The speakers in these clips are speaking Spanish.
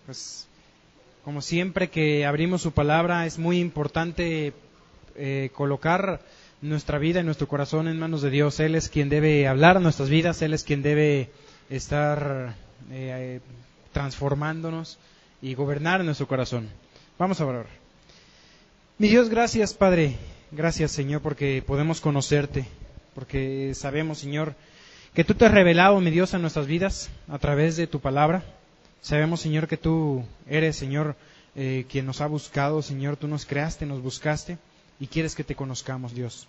Pues como siempre que abrimos su palabra es muy importante colocar nuestra vida y nuestro corazón en manos de Dios. Él es quien debe hablar a nuestras vidas, Él es quien debe estar transformándonos y gobernar nuestro corazón. Vamos a orar. Mi Dios, gracias Padre, gracias Señor porque podemos conocerte, porque sabemos Señor que tú te has revelado, mi Dios, a nuestras vidas a través de tu palabra. Sabemos, Señor, que tú eres, Señor, quien nos ha buscado, Señor, tú nos creaste, nos buscaste y quieres que te conozcamos, Dios,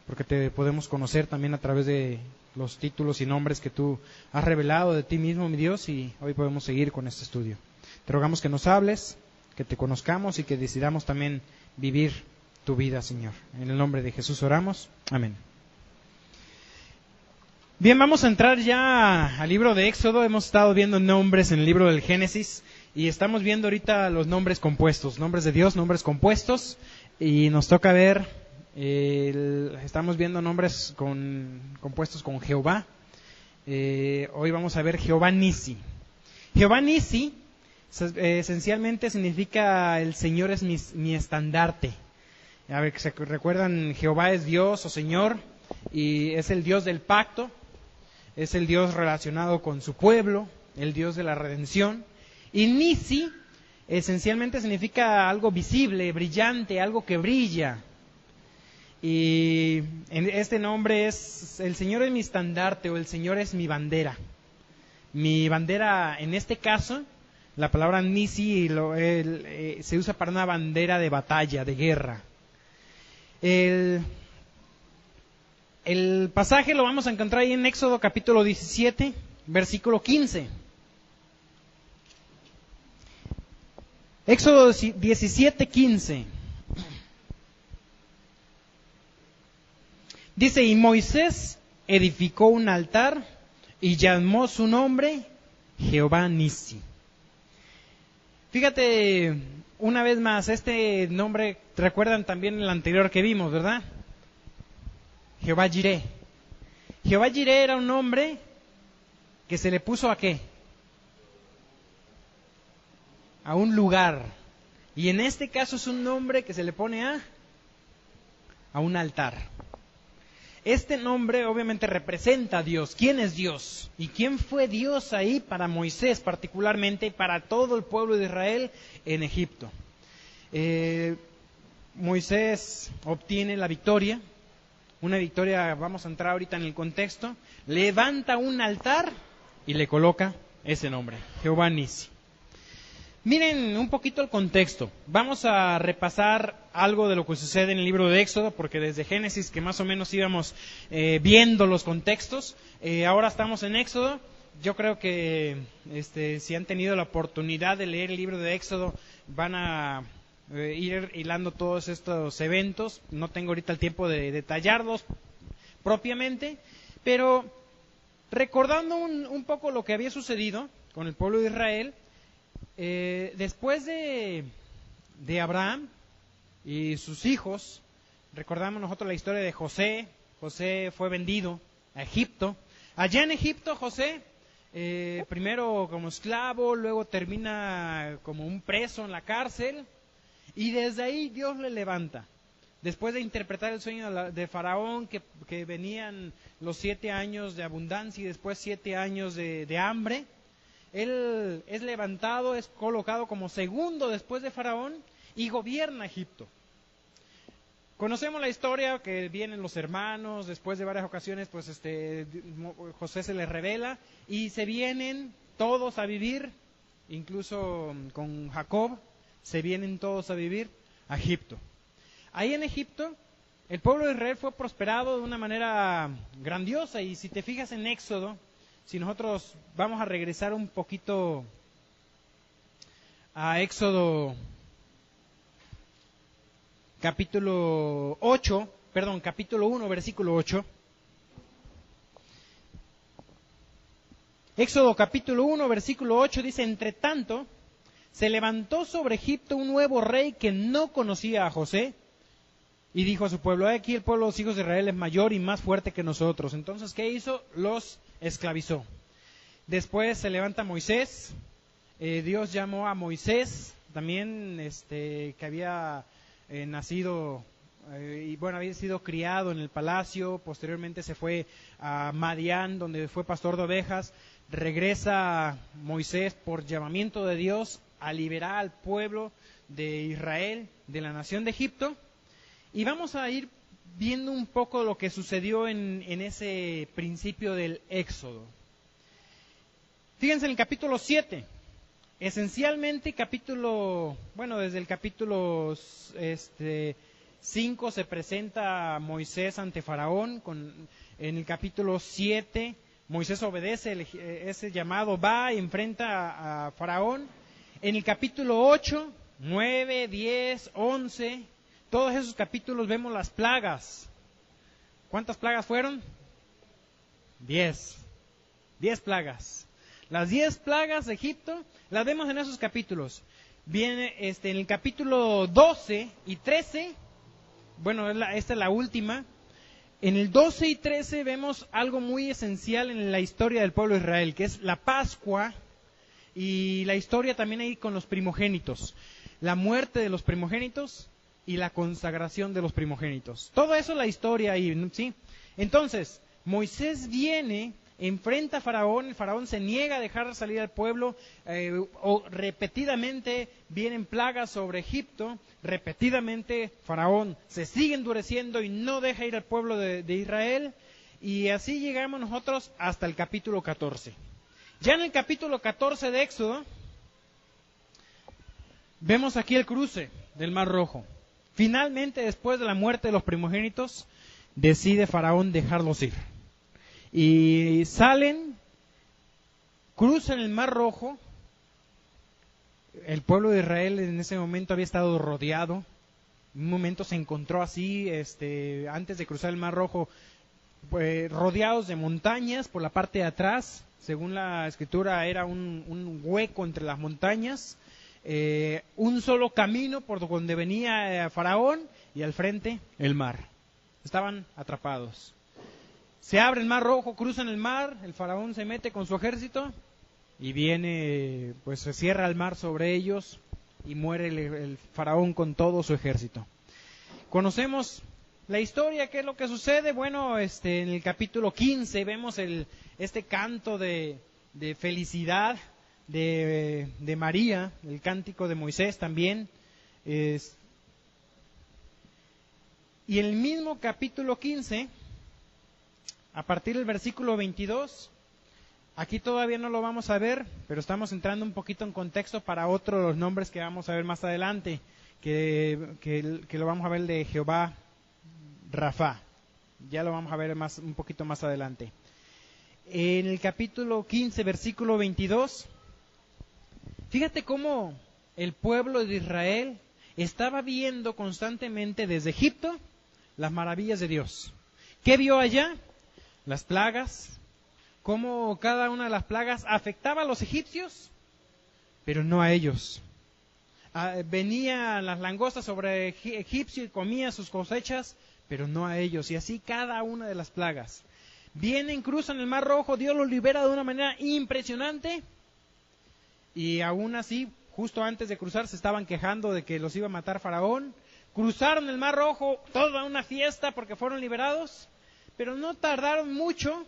porque te podemos conocer también a través de los títulos y nombres que tú has revelado de ti mismo, mi Dios, y hoy podemos seguir con este estudio. Te rogamos que nos hables, que te conozcamos y que decidamos también vivir tu vida, Señor. En el nombre de Jesús oramos. Amén. Bien, vamos a entrar ya al libro de Éxodo. Hemos estado viendo nombres en el libro del Génesis y estamos viendo ahorita los nombres compuestos, nombres de Dios, nombres compuestos, y nos toca ver, estamos viendo nombres compuestos con Jehová. Hoy vamos a ver Jehová Nisi. Jehová Nisi esencialmente significa el Señor es mi estandarte. A ver, ¿se recuerdan? Jehová es Dios o Señor y es el Dios del pacto. Es el Dios relacionado con su pueblo, el Dios de la redención. Y Nisi esencialmente significa algo visible, brillante, algo que brilla. Y este nombre es, el Señor es mi estandarte o el Señor es mi bandera. Mi bandera, en este caso, la palabra Nisi se usa para una bandera de batalla, de guerra. El pasaje lo vamos a encontrar ahí en Éxodo capítulo 17, versículo 15. Éxodo 17, 15. Dice, y Moisés edificó un altar y llamó su nombre Jehová Nisi. Fíjate, una vez más, este nombre, recuerdan también el anterior que vimos, ¿verdad? Jehová Jireh. Jehová Jireh era un nombre que se le puso ¿a qué? A un lugar. Y en este caso es un nombre que se le pone a un altar. Este nombre obviamente representa a Dios. ¿Quién es Dios? ¿Y quién fue Dios ahí para Moisés particularmente y para todo el pueblo de Israel en Egipto? Moisés obtiene la victoria. Una victoria, vamos a entrar ahorita en el contexto, levanta un altar y le coloca ese nombre, Jehová Nisi. Miren un poquito el contexto. Vamos a repasar algo de lo que sucede en el libro de Éxodo, porque desde Génesis, que más o menos íbamos viendo los contextos, ahora estamos en Éxodo. Yo creo que si han tenido la oportunidad de leer el libro de Éxodo, van a ir hilando todos estos eventos. No tengo ahorita el tiempo de detallarlos propiamente, pero recordando un poco lo que había sucedido con el pueblo de Israel, después de Abraham y sus hijos, recordamos nosotros la historia de José. José fue vendido a Egipto. Allá en Egipto José, primero como esclavo, luego termina como un preso en la cárcel. Y desde ahí Dios le levanta. Después de interpretar el sueño de Faraón, que venían los 7 años de abundancia y después 7 años de hambre, él es levantado, es colocado como segundo después de Faraón y gobierna Egipto. Conocemos la historia, que vienen los hermanos, después de varias ocasiones, pues José se les revela y se vienen todos a vivir, incluso con Jacob. Se vienen todos a vivir a Egipto. Ahí en Egipto, el pueblo de Israel fue prosperado de una manera grandiosa. Y si te fijas en Éxodo, si nosotros vamos a regresar un poquito a Éxodo capítulo 1, versículo 8. Éxodo capítulo 1, versículo 8 dice, entre tanto, se levantó sobre Egipto un nuevo rey que no conocía a José y dijo a su pueblo, aquí el pueblo de los hijos de Israel es mayor y más fuerte que nosotros. Entonces, ¿qué hizo? Los esclavizó. Después se levanta Moisés Dios llamó a Moisés, también que había nacido, y bueno, había sido criado en el palacio, posteriormente se fue a Madián, donde fue pastor de ovejas. Regresa Moisés por llamamiento de Dios a liberar al pueblo de Israel, de la nación de Egipto, y vamos a ir viendo un poco lo que sucedió en ese principio del Éxodo. Fíjense en el capítulo 7, esencialmente desde el capítulo 5 se presenta Moisés ante Faraón. En el capítulo 7 Moisés obedece ese llamado, va y enfrenta a Faraón. En el capítulo 8, 9, 10, 11, todos esos capítulos vemos las plagas. ¿Cuántas plagas fueron? 10. 10 plagas. Las 10 plagas de Egipto las vemos en esos capítulos. Viene en el capítulo 12 y 13, esta es la última. En el 12 y 13 vemos algo muy esencial en la historia del pueblo de Israel, que es la Pascua, y la historia también ahí con los primogénitos. La muerte de los primogénitos y la consagración de los primogénitos. Todo eso es la historia ahí, ¿sí? Entonces, Moisés viene, enfrenta a Faraón, el Faraón se niega a dejar salir al pueblo, repetidamente vienen plagas sobre Egipto, repetidamente Faraón se sigue endureciendo y no deja ir al pueblo de Israel, y así llegamos nosotros hasta el capítulo 14. Ya en el capítulo 14 de Éxodo, vemos aquí el cruce del Mar Rojo. Finalmente, después de la muerte de los primogénitos, decide Faraón dejarlos ir. Y salen, cruzan el Mar Rojo. El pueblo de Israel en ese momento había estado rodeado. En un momento se encontró así, antes de cruzar el Mar Rojo, pues, rodeados de montañas por la parte de atrás. Según la escritura, era un hueco entre las montañas. Un solo camino por donde venía Faraón, y al frente el mar. Estaban atrapados. Se abre el Mar Rojo, cruzan el mar, el Faraón se mete con su ejército y viene, pues se cierra el mar sobre ellos y muere el Faraón con todo su ejército. Conocemos la historia. ¿Qué es lo que sucede? Bueno, en el capítulo 15 vemos este canto de felicidad de María, el cántico de Moisés también. Y en el mismo capítulo 15, a partir del versículo 22, aquí todavía no lo vamos a ver, pero estamos entrando un poquito en contexto para otro de los nombres que vamos a ver más adelante, que lo vamos a ver de Jehová Rafa. Ya lo vamos a ver un poquito más adelante. En el capítulo 15, versículo 22, fíjate cómo el pueblo de Israel estaba viendo constantemente desde Egipto las maravillas de Dios. ¿Qué vio allá? Las plagas, cómo cada una de las plagas afectaba a los egipcios, pero no a ellos. Venían las langostas sobre egipcio y comía sus cosechas, pero no a ellos. Y así cada una de las plagas. Vienen, cruzan el Mar Rojo, Dios los libera de una manera impresionante, y aún así, justo antes de cruzar, se estaban quejando de que los iba a matar Faraón. Cruzaron el Mar Rojo, toda una fiesta porque fueron liberados, pero no tardaron mucho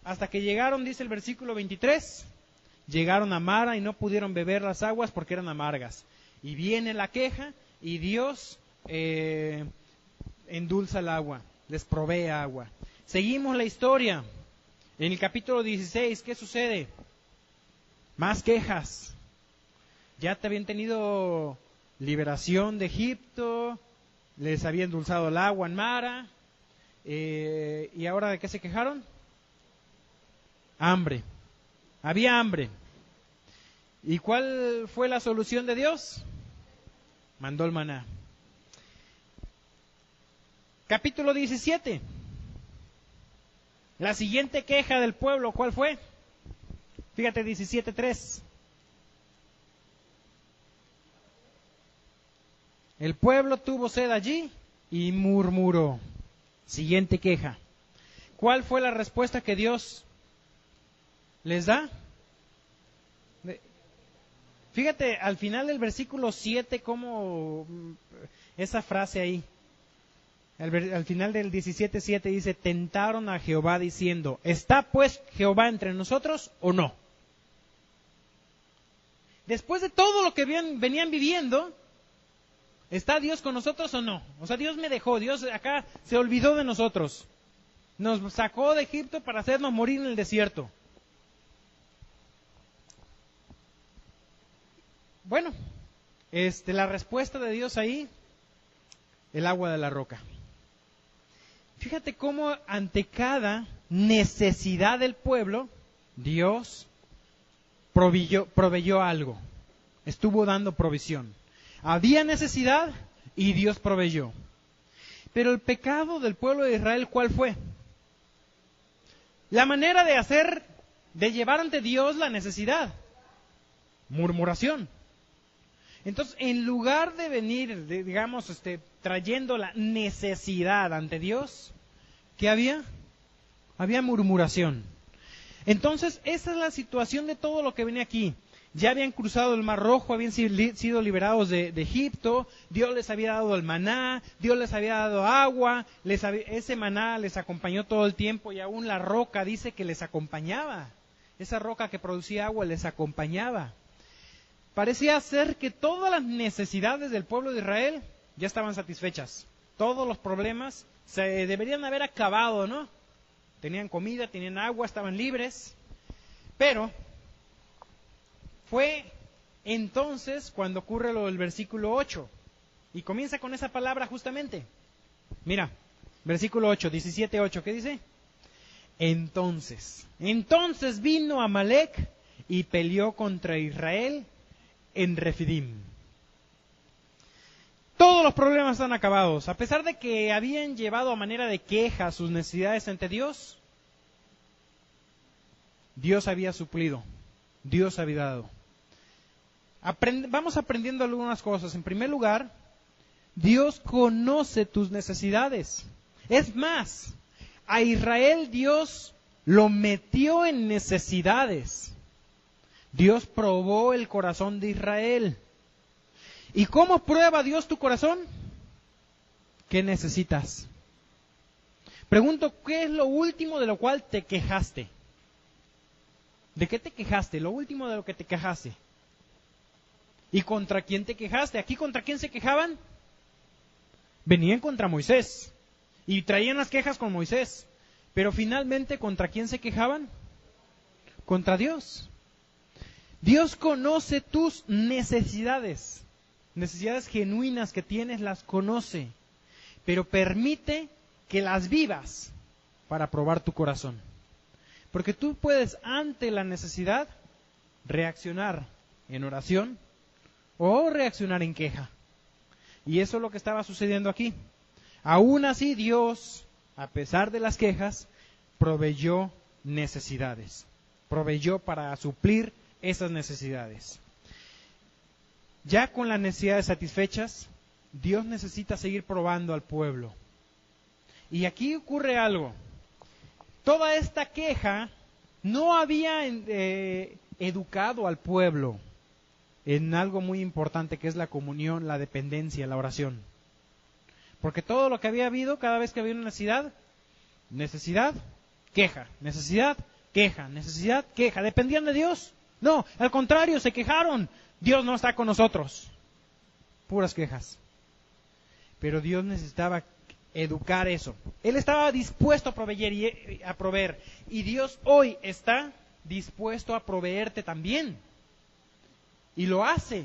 hasta que llegaron, dice el versículo 23, llegaron a Mara y no pudieron beber las aguas porque eran amargas. Y viene la queja y Dios endulza el agua, les provee agua. Seguimos la historia. En el capítulo 16, ¿qué sucede? Más quejas. Ya te habían tenido liberación de Egipto, les había endulzado el agua en Mara, y ahora ¿de qué se quejaron? Hambre. Había hambre. ¿Y cuál fue la solución de Dios? Mandó el maná. Capítulo 17. La siguiente queja del pueblo, ¿cuál fue? Fíjate, 17:3. El pueblo tuvo sed allí y murmuró. Siguiente queja. ¿Cuál fue la respuesta que Dios les da? Fíjate al final del versículo 7 cómo esa frase ahí. Al final del 17:7 dice, tentaron a Jehová diciendo, ¿está pues Jehová entre nosotros o no? Después de todo lo que venían viviendo, ¿está Dios con nosotros o no? O sea, Dios me dejó, Dios acá se olvidó de nosotros. Nos sacó de Egipto para hacernos morir en el desierto. Bueno, la respuesta de Dios ahí, el agua de la roca. Fíjate cómo ante cada necesidad del pueblo, Dios proveyó algo. Estuvo dando provisión. Había necesidad y Dios proveyó. Pero el pecado del pueblo de Israel, ¿cuál fue? La manera de llevar ante Dios la necesidad. Murmuración. Entonces, en lugar de venir, digamos, trayendo la necesidad ante Dios, ¿qué había? Había murmuración. Entonces, esa es la situación de todo lo que venía aquí. Ya habían cruzado el Mar Rojo, habían sido liberados de Egipto, Dios les había dado el maná, Dios les había dado agua, ese maná les acompañó todo el tiempo y aún la roca dice que les acompañaba. Esa roca que producía agua les acompañaba. Parecía ser que todas las necesidades del pueblo de Israel ya estaban satisfechas. Todos los problemas se deberían haber acabado, ¿no? Tenían comida, tenían agua, estaban libres. Pero fue entonces cuando ocurre lo del versículo 8. Y comienza con esa palabra justamente. Mira, versículo 8, 17:8, ¿qué dice? Entonces vino Amalec y peleó contra Israel en Refidim. Todos los problemas están acabados. A pesar de que habían llevado a manera de queja sus necesidades ante Dios, Dios había suplido, Dios había dado. Vamos aprendiendo algunas cosas. En primer lugar, Dios conoce tus necesidades. Es más, a Israel Dios lo metió en necesidades. Dios probó el corazón de Israel. ¿Y cómo prueba Dios tu corazón? ¿Qué necesitas? Pregunto, ¿qué es lo último de lo cual te quejaste? ¿De qué te quejaste? Lo último de lo que te quejaste. ¿Y contra quién te quejaste? ¿Aquí contra quién se quejaban? Venían contra Moisés. Y traían las quejas con Moisés. Pero finalmente, ¿contra quién se quejaban? Contra Dios. Dios conoce tus necesidades. Necesidades genuinas que tienes, las conoce. Pero permite que las vivas para probar tu corazón. Porque tú puedes, ante la necesidad, reaccionar en oración o reaccionar en queja. Y eso es lo que estaba sucediendo aquí. Aún así, Dios, a pesar de las quejas, proveyó necesidades. Proveyó para suplir esas necesidades. Ya con las necesidades satisfechas, Dios necesita seguir probando al pueblo. Y aquí ocurre algo. Toda esta queja no había educado al pueblo en algo muy importante, que es la comunión, la dependencia, la oración. Porque todo lo que había habido, cada vez que había una necesidad, queja, necesidad, queja, necesidad, queja. ¿Dependían de Dios? No, al contrario, se quejaron. Dios no está con nosotros. Puras quejas. Pero Dios necesitaba educar eso. Él estaba dispuesto a proveer. Y Dios hoy está dispuesto a proveerte también. Y lo hace.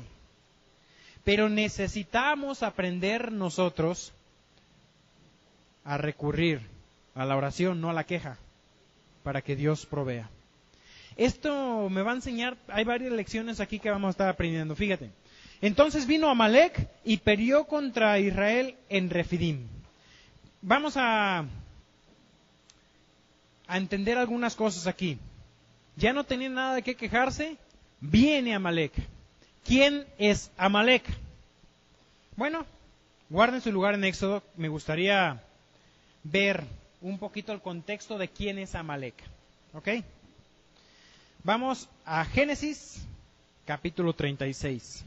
Pero necesitamos aprender nosotros a recurrir a la oración, no a la queja, para que Dios provea. Esto me va a enseñar, hay varias lecciones aquí que vamos a estar aprendiendo, fíjate. Entonces vino Amalec y peleó contra Israel en Refidim. Vamos a entender algunas cosas aquí. Ya no tenían nada de qué quejarse, viene Amalec. ¿Quién es Amalec? Bueno, guarden su lugar en Éxodo, me gustaría ver un poquito el contexto de quién es Amalec. ¿Ok? Vamos a Génesis capítulo 36.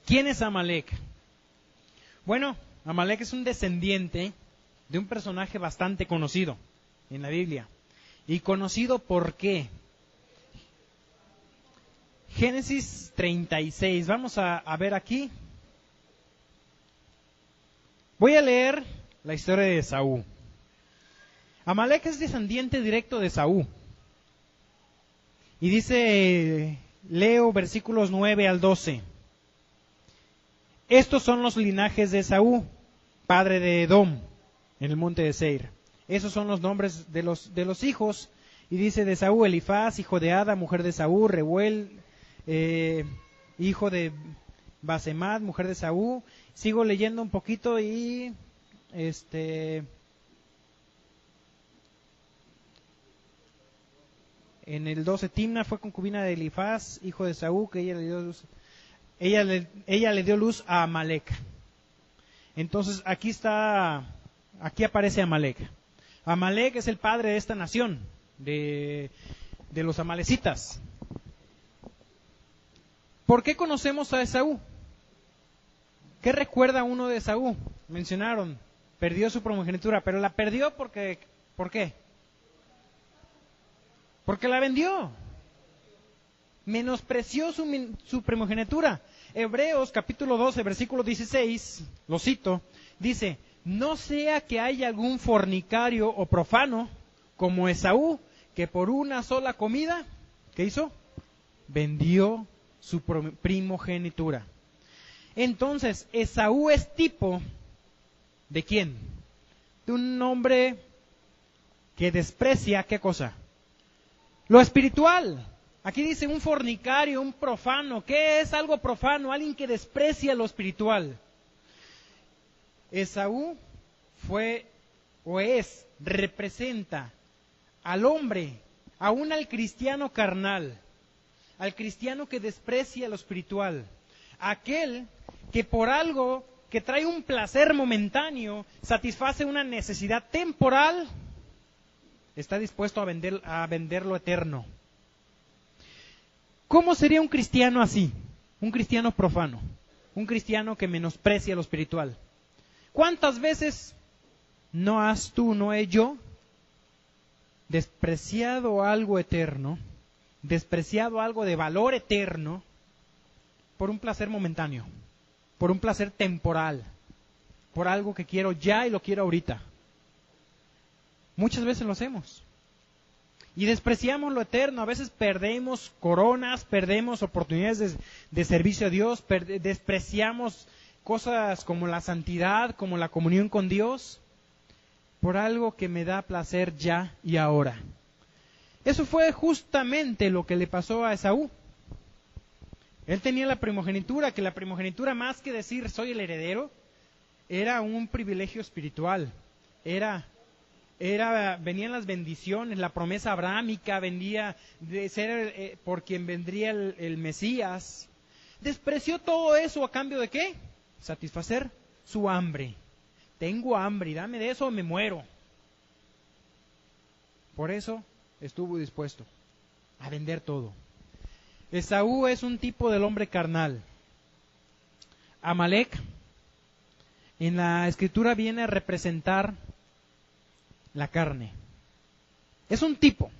¿Quién es Amalek? Bueno, Amalek es un descendiente de un personaje bastante conocido en la Biblia. ¿Y conocido por qué? Génesis 36, vamos a ver aquí. Voy a leer la historia de Esaú. Amalek es descendiente directo de Esaú. Y dice, leo versículos 9 al 12. Estos son los linajes de Esaú, padre de Edom, en el monte de Seir. Esos son los nombres de los hijos. Y dice de Esaú, Elifaz, hijo de Ada, mujer de Esaú, Reuel, hijo de Basemat, mujer de Esaú. Sigo leyendo un poquito y en el 12, Timna fue concubina de Elifaz, hijo de Esaú, que ella le dio luz. Ella le dio luz a Amalek. Entonces aquí aparece Amalek. Amalek es el padre de esta nación, de los amalecitas. ¿Por qué conocemos a Esaú? ¿Qué recuerda uno de Esaú? Mencionaron, perdió su primogenitura, pero la perdió ¿por qué? Porque la vendió. Menospreció su primogenitura. Hebreos capítulo 12, versículo 16, lo cito, dice, no sea que haya algún fornicario o profano como Esaú, que por una sola comida, ¿qué hizo? Vendió su primogenitura. Entonces, Esaú es tipo ¿de quién? De un hombre que desprecia, ¿qué cosa? Lo espiritual. Aquí dice un fornicario, un profano. ¿Qué es algo profano? Alguien que desprecia lo espiritual. Esaú representa al hombre, aún al cristiano carnal, al cristiano que desprecia lo espiritual, aquel que por algo que trae un placer momentáneo, satisface una necesidad temporal, está dispuesto a vender lo eterno. ¿Cómo sería un cristiano así? Un cristiano profano, un cristiano que menosprecia lo espiritual. ¿Cuántas veces no has tú, no he yo, despreciado algo eterno, despreciado algo de valor eterno por un placer momentáneo, por un placer temporal, por algo que quiero ya y lo quiero ahorita? Muchas veces lo hacemos. Y despreciamos lo eterno, a veces perdemos coronas, perdemos oportunidades de servicio a Dios, despreciamos cosas como la santidad, como la comunión con Dios, por algo que me da placer ya y ahora. Eso fue justamente lo que le pasó a Esaú. Él tenía la primogenitura, que la primogenitura, más que decir soy el heredero, era un privilegio espiritual, venían las bendiciones, la promesa abrámica, vendía de ser por quien vendría el Mesías. Despreció todo eso a cambio de ¿qué? Satisfacer su hambre. Tengo hambre y dame de eso o me muero. Por eso estuvo dispuesto a vender todo. Esaú es un tipo del hombre carnal. Amalek en la escritura viene a representar la carne. Es un tipo.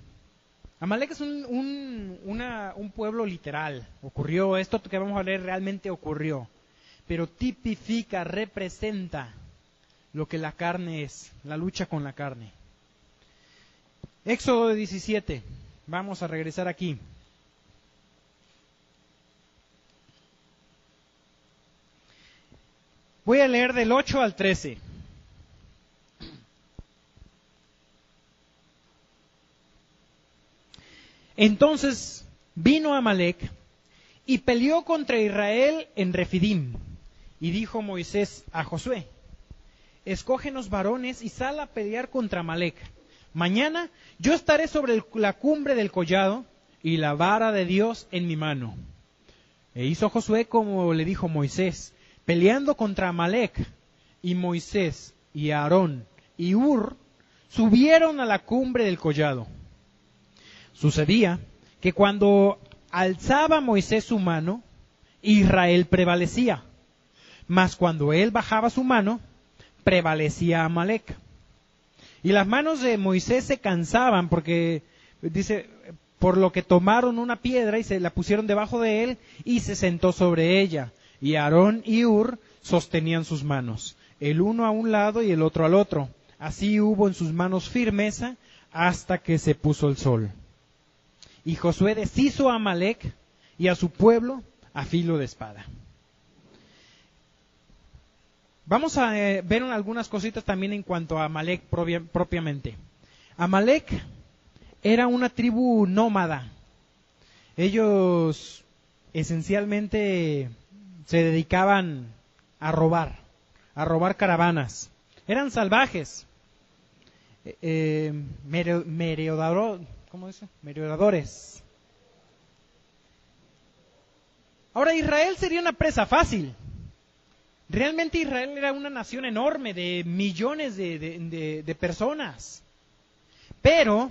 Amalek es un pueblo literal. Ocurrió, esto que vamos a leer realmente ocurrió. Pero tipifica, representa lo que la carne es, la lucha con la carne. Éxodo 17. Vamos a regresar aquí. Voy a leer del 8 al 13. Entonces vino Amalek y peleó contra Israel en Refidim. Y dijo Moisés a Josué, escógenos varones y sal a pelear contra Amalek. Mañana yo estaré sobre la cumbre del collado y la vara de Dios en mi mano. E hizo Josué como le dijo Moisés, peleando contra Amalek. Y Moisés y Aarón y Hur subieron a la cumbre del collado. Sucedía que cuando alzaba Moisés su mano, Israel prevalecía, mas cuando él bajaba su mano, prevalecía Amalec. Y las manos de Moisés se cansaban porque, dice, por lo que tomaron una piedra y se la pusieron debajo de él y se sentó sobre ella. Y Aarón y Hur sostenían sus manos, el uno a un lado y el otro al otro. Así hubo en sus manos firmeza hasta que se puso el sol. Y Josué deshizo a Amalec y a su pueblo a filo de espada. Vamos a ver algunas cositas también en cuanto a Amalec propiamente. Amalec era una tribu nómada. Ellos esencialmente se dedicaban a robar caravanas. Eran salvajes. Merodeadores. Ahora Israel sería una presa fácil. Realmente Israel era una nación enorme de millones de personas. Pero,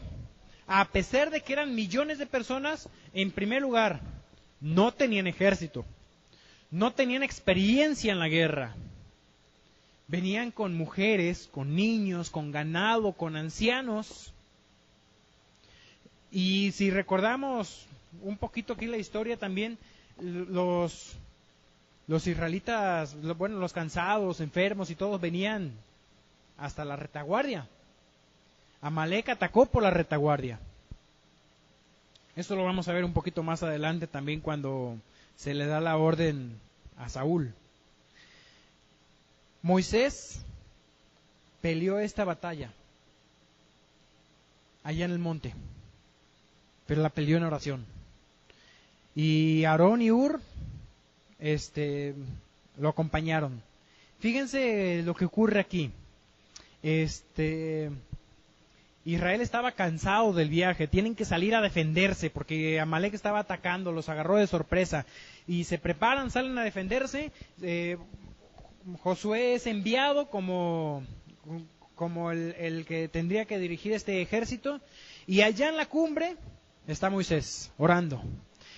a pesar de que eran millones de personas, en primer lugar, no tenían ejército. No tenían experiencia en la guerra. Venían con mujeres, con niños, con ganado, con ancianos. Y si recordamos un poquito aquí la historia también, los israelitas, bueno, los cansados, enfermos y todos venían hasta la retaguardia. Amalec atacó por la retaguardia. Esto lo vamos a ver un poquito más adelante también cuando se le da la orden a Saúl. Moisés peleó esta batalla allá en el monte, pero la peleó en oración. Y Aarón y Hur lo acompañaron. Fíjense lo que ocurre aquí. Israel estaba cansado del viaje, tienen que salir a defenderse porque Amalec estaba atacando, los agarró de sorpresa y se preparan, salen a defenderse. Josué es enviado como el que tendría que dirigir este ejército, y allá en la cumbre está Moisés orando.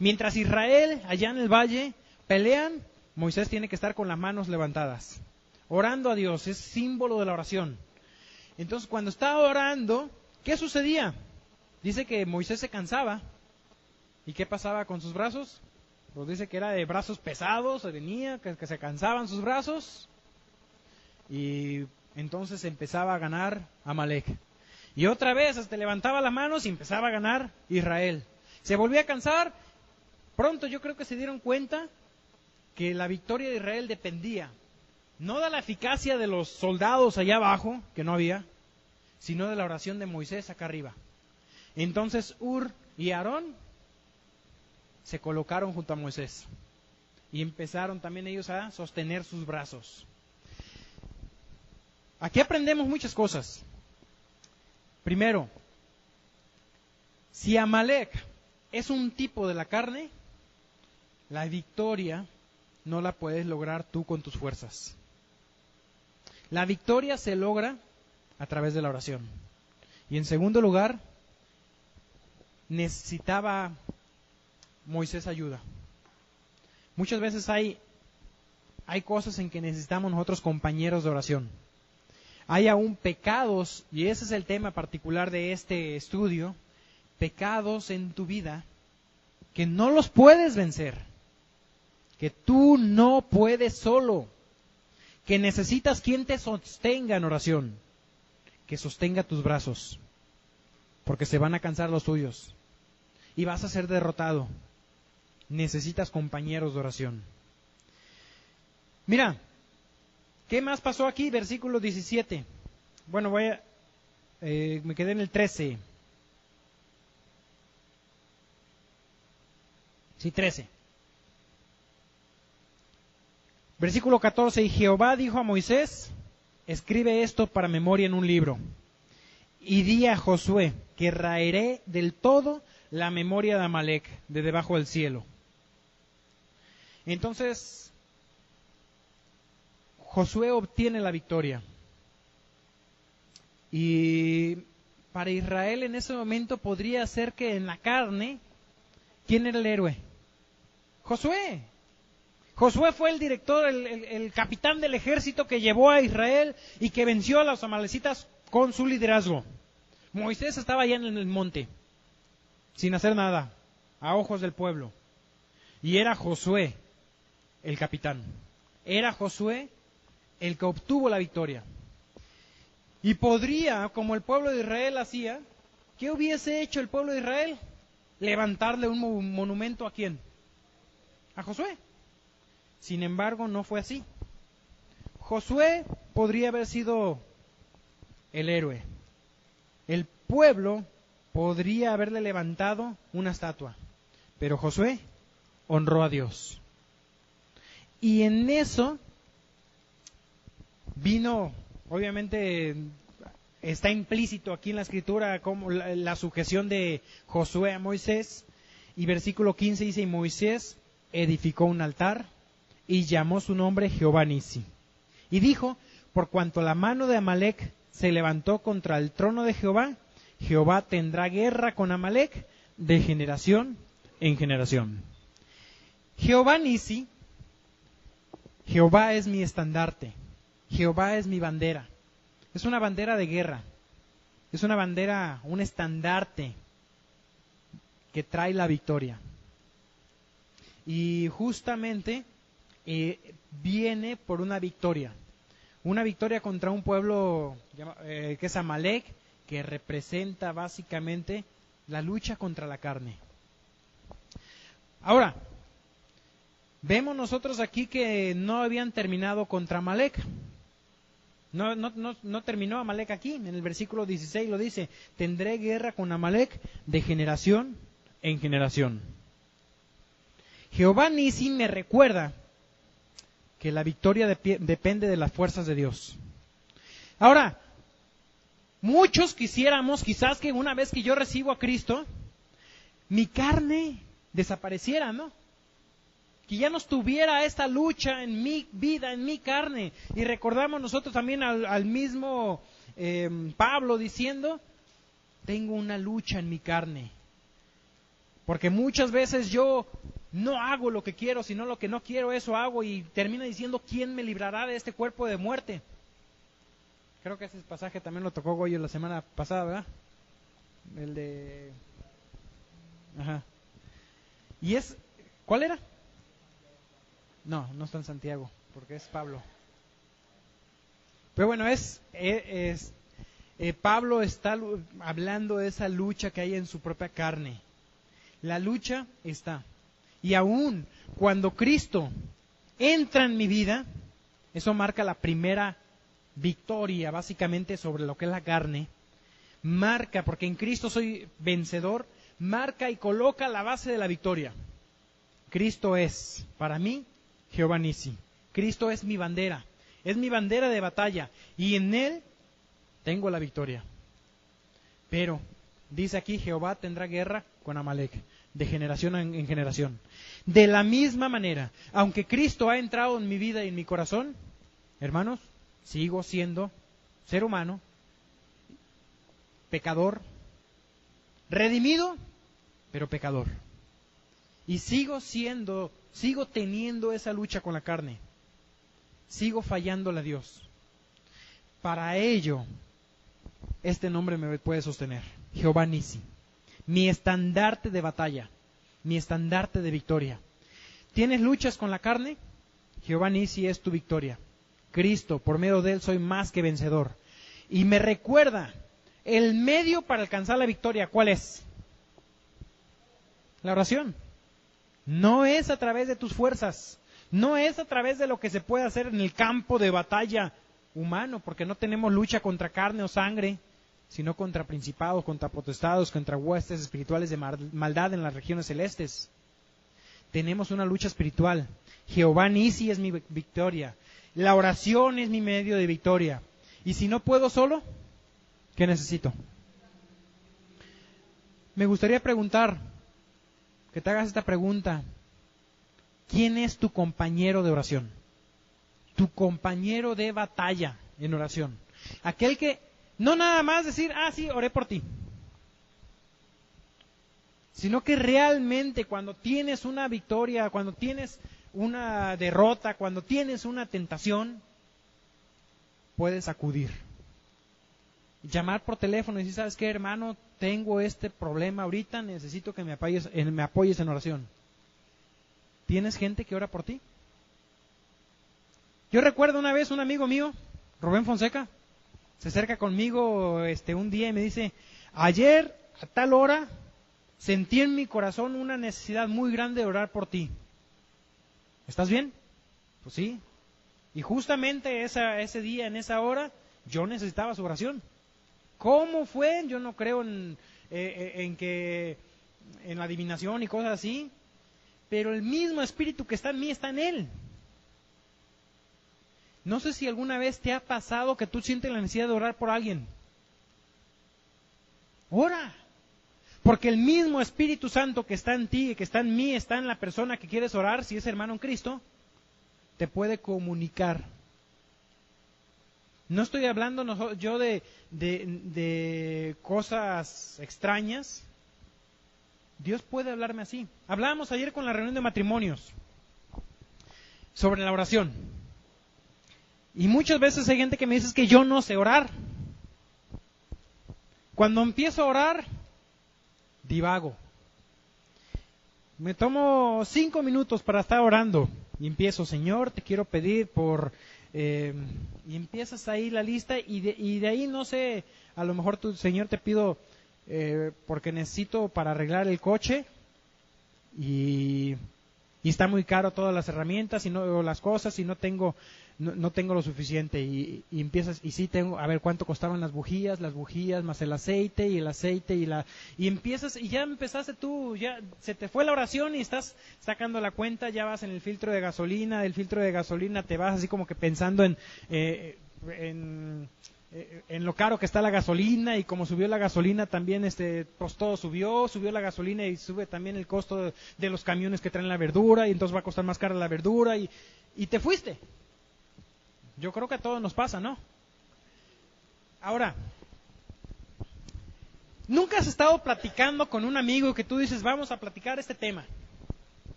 Mientras Israel allá en el valle pelean, Moisés tiene que estar con las manos levantadas, orando a Dios, es símbolo de la oración. Entonces, cuando estaba orando, ¿qué sucedía? Dice que Moisés se cansaba. ¿Y qué pasaba con sus brazos? Pues dice que era de brazos pesados, venía, que se cansaban sus brazos. Y entonces empezaba a ganar Amalec. Y otra vez hasta levantaba las manos y empezaba a ganar Israel. Se volvía a cansar. Pronto yo creo que se dieron cuenta que la victoria de Israel dependía no de la eficacia de los soldados allá abajo, que no había, sino de la oración de Moisés acá arriba. Entonces Hur y Aarón se colocaron junto a Moisés y empezaron también ellos a sostener sus brazos. Aquí aprendemos muchas cosas. Primero, si Amalec es un tipo de la carne, la victoria no la puedes lograr tú con tus fuerzas. La victoria se logra a través de la oración. Y en segundo lugar, necesitaba Moisés ayuda. Muchas veces hay cosas en que necesitamos nosotros compañeros de oración. Hay aún pecados, y ese es el tema particular de este estudio, pecados en tu vida que no los puedes vencer, que tú no puedes solo, que necesitas quien te sostenga en oración, que sostenga tus brazos, porque se van a cansar los tuyos y vas a ser derrotado. Necesitas compañeros de oración. Mira, ¿qué más pasó aquí? Versículo 17. Bueno, me quedé en el 13. Sí, 13. Versículo 14, y Jehová dijo a Moisés, escribe esto para memoria en un libro, y di a Josué que raeré del todo la memoria de Amalec de debajo del cielo. Entonces, Josué obtiene la victoria. Y para Israel en ese momento podría ser que en la carne, ¿quién era el héroe? Josué. Josué fue el director, el capitán del ejército que llevó a Israel y que venció a los amalecitas con su liderazgo. Moisés estaba allá en el monte, sin hacer nada, a ojos del pueblo. Y era Josué el capitán. Era Josué el que obtuvo la victoria. Y podría, como el pueblo de Israel hacía, ¿qué hubiese hecho el pueblo de Israel? Levantarle un monumento ¿a quién? A Josué. Sin embargo, no fue así. Josué podría haber sido el héroe. El pueblo podría haberle levantado una estatua. Pero Josué honró a Dios. Y en eso vino, obviamente está implícito aquí en la escritura como la sujeción de Josué a Moisés. Y versículo 15 dice, y Moisés edificó un altar y llamó su nombre Jehová Nisi. Y dijo, por cuanto la mano de Amalec se levantó contra el trono de Jehová, Jehová tendrá guerra con Amalec de generación en generación. Jehová Nisi, Jehová es mi estandarte, Jehová es mi bandera. Es una bandera de guerra, es una bandera, un estandarte que trae la victoria. Y justamente viene por una victoria contra un pueblo que es Amalec, que representa básicamente la lucha contra la carne. Ahora, vemos nosotros aquí que no habían terminado contra Amalec. No terminó Amalec aquí, en el versículo 16 lo dice, tendré guerra con Amalec de generación en generación. Jehová Nisi me recuerda que la victoria depende de las fuerzas de Dios. Ahora, muchos quisiéramos quizás que una vez que yo recibo a Cristo, mi carne desapareciera, ¿no? Que ya no estuviera esta lucha en mi vida, en mi carne. Y recordamos nosotros también al mismo Pablo diciendo, tengo una lucha en mi carne. Porque muchas veces yo no hago lo que quiero, sino lo que no quiero, eso hago. Y termina diciendo, ¿quién me librará de este cuerpo de muerte? Creo que ese pasaje también lo tocó Goyo la semana pasada, ¿verdad? El de... Ajá. Y es... ¿Cuál era? No está en Santiago, porque es Pablo. Pero bueno, Pablo está hablando de esa lucha que hay en su propia carne. La lucha está. Y aún cuando Cristo entra en mi vida, eso marca la primera victoria, básicamente, sobre lo que es la carne. Marca, porque en Cristo soy vencedor, marca y coloca la base de la victoria. Cristo es, para mí, Jehová Nisi. Cristo es mi bandera de batalla, y en Él tengo la victoria. Pero, dice aquí, Jehová tendrá guerra con Amalec, de generación en generación. De la misma manera, aunque Cristo ha entrado en mi vida y en mi corazón, hermanos, sigo siendo ser humano, pecador, redimido, pero pecador. Y sigo teniendo esa lucha con la carne. Sigo fallándole a Dios. Para ello, este nombre me puede sostener. Jehová Nisi. Mi estandarte de batalla. Mi estandarte de victoria. ¿Tienes luchas con la carne? Jehová Nisi es tu victoria. Cristo, por medio de Él soy más que vencedor. Y me recuerda, el medio para alcanzar la victoria, ¿cuál es? La oración. No es a través de tus fuerzas, no es a través de lo que se puede hacer en el campo de batalla humano, porque no tenemos lucha contra carne o sangre, sino contra principados, contra potestados, contra huestes espirituales de maldad en las regiones celestes. Tenemos una lucha espiritual. Jehová Nisi es mi victoria. La oración es mi medio de victoria. Y si no puedo solo, ¿qué necesito? Me gustaría preguntar, que te hagas esta pregunta. ¿Quién es tu compañero de oración? Tu compañero de batalla en oración. Aquel que No nada más decir, sí, oré por ti. Sino que realmente cuando tienes una victoria, cuando tienes una derrota, cuando tienes una tentación, puedes acudir. Llamar por teléfono y decir, ¿sabes qué, hermano? Tengo este problema ahorita, necesito que me apoyes en oración. ¿Tienes gente que ora por ti? Yo recuerdo una vez un amigo mío, Rubén Fonseca, se acerca conmigo un día y me dice, ayer a tal hora sentí en mi corazón una necesidad muy grande de orar por ti. ¿Estás bien? Pues sí. Y justamente ese día, en esa hora, yo necesitaba su oración. ¿Cómo fue? Yo no creo en la adivinación y cosas así, pero el mismo espíritu que está en mí está en él. No sé si alguna vez te ha pasado que tú sientes la necesidad de orar por alguien. Ora. Porque el mismo Espíritu Santo que está en ti, que está en mí, está en la persona que quieres orar, si es hermano en Cristo, te puede comunicar. No estoy hablando yo de cosas extrañas. Dios puede hablarme así. Hablábamos ayer con la reunión de matrimonios sobre la oración. Y muchas veces hay gente que me dice que yo no sé orar. Cuando empiezo a orar, divago. Me tomo 5 minutos para estar orando y empiezo, Señor, te quiero pedir por... y empiezas ahí la lista y de ahí, no sé, a lo mejor tú, Señor, te pido porque necesito para arreglar el coche y está muy caro todas las herramientas o las cosas y no tengo lo suficiente y empiezas y sí tengo, a ver cuánto costaban las bujías más el aceite y empiezas y ya empezaste tú, ya se te fue la oración y estás sacando la cuenta, ya vas en el filtro de gasolina, del filtro de gasolina te vas así como que pensando en lo caro que está la gasolina y como subió la gasolina también pues todo subió la gasolina y sube también el costo de los camiones que traen la verdura y entonces va a costar más cara la verdura y te fuiste. Yo creo que a todos nos pasa, ¿no? Ahora, ¿nunca has estado platicando con un amigo que tú dices, vamos a platicar este tema?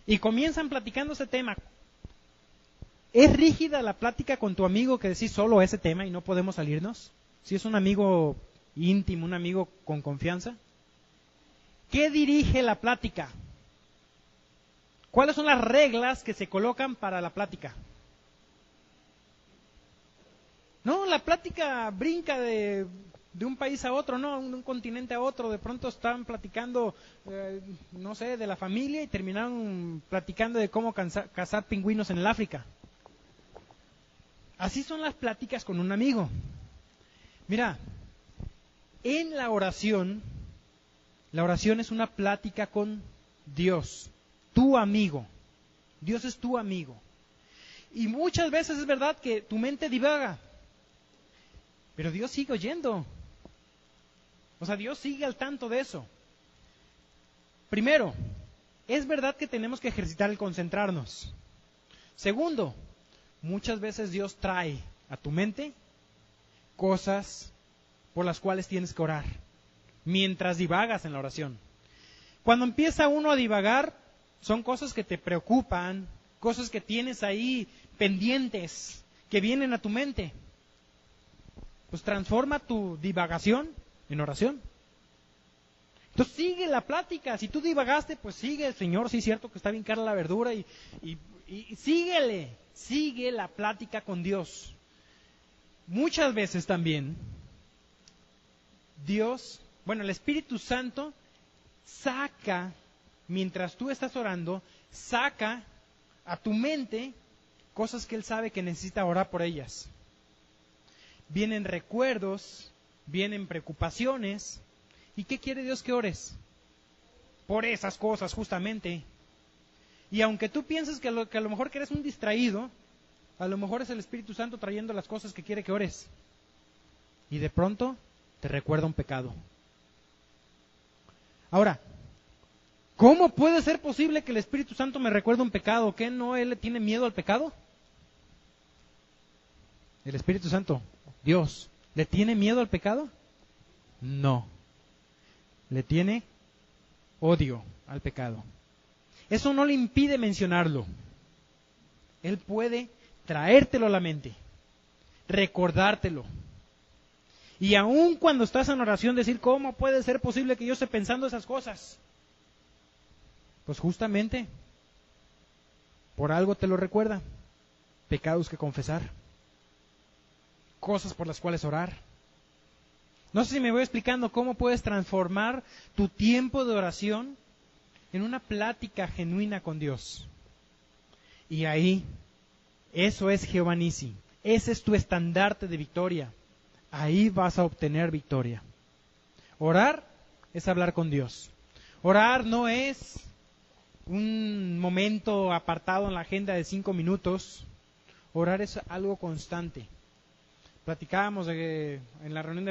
Y comienzan platicando ese tema. ¿Es rígida la plática con tu amigo que decís solo ese tema y no podemos salirnos? Si es un amigo íntimo, un amigo con confianza. ¿Qué dirige la plática? ¿Cuáles son las reglas que se colocan para la plática? No, la plática brinca de un país a otro, no, de un continente a otro. De pronto estaban platicando, no sé, de la familia y terminaron platicando de cómo cazar pingüinos en el África. Así son las pláticas con un amigo. Mira, en la oración es una plática con Dios, tu amigo. Dios es tu amigo. Y muchas veces es verdad que tu mente divaga. Pero Dios sigue oyendo. O sea, Dios sigue al tanto de eso. Primero, es verdad que tenemos que ejercitar el concentrarnos. Segundo, muchas veces Dios trae a tu mente cosas por las cuales tienes que orar, mientras divagas en la oración. Cuando empieza uno a divagar, son cosas que te preocupan, cosas que tienes ahí pendientes, que vienen a tu mente. Pues transforma tu divagación en oración. Entonces sigue la plática. Si tú divagaste, pues sigue, Señor, sí es cierto que está bien cara la verdura y sigue la plática con Dios. Muchas veces también el Espíritu Santo saca, mientras tú estás orando, saca a tu mente cosas que Él sabe que necesita orar por ellas. Vienen recuerdos, vienen preocupaciones. ¿Y qué quiere Dios que ores? Por esas cosas, justamente. Y aunque tú pienses que a lo mejor que eres un distraído, a lo mejor es el Espíritu Santo trayendo las cosas que quiere que ores. Y de pronto te recuerda un pecado. Ahora, ¿cómo puede ser posible que el Espíritu Santo me recuerde un pecado? ¿Qué no Él le tiene miedo al pecado? El Espíritu Santo, Dios, ¿Le tiene miedo al pecado? No. Le tiene odio al pecado. Eso no le impide mencionarlo. Él puede traértelo a la mente, recordártelo. Y aun cuando estás en oración, decir, ¿cómo puede ser posible que yo esté pensando esas cosas? Pues justamente, por algo te lo recuerda. Pecados que confesar. Cosas por las cuales orar. No sé si me voy explicando cómo puedes transformar tu tiempo de oración en una plática genuina con Dios. Y ahí, eso es Jehová Nissi. Ese es tu estandarte de victoria. Ahí vas a obtener victoria. Orar es hablar con Dios. Orar no es un momento apartado en la agenda de 5 minutos. Orar es algo constante. Platicábamos en la reunión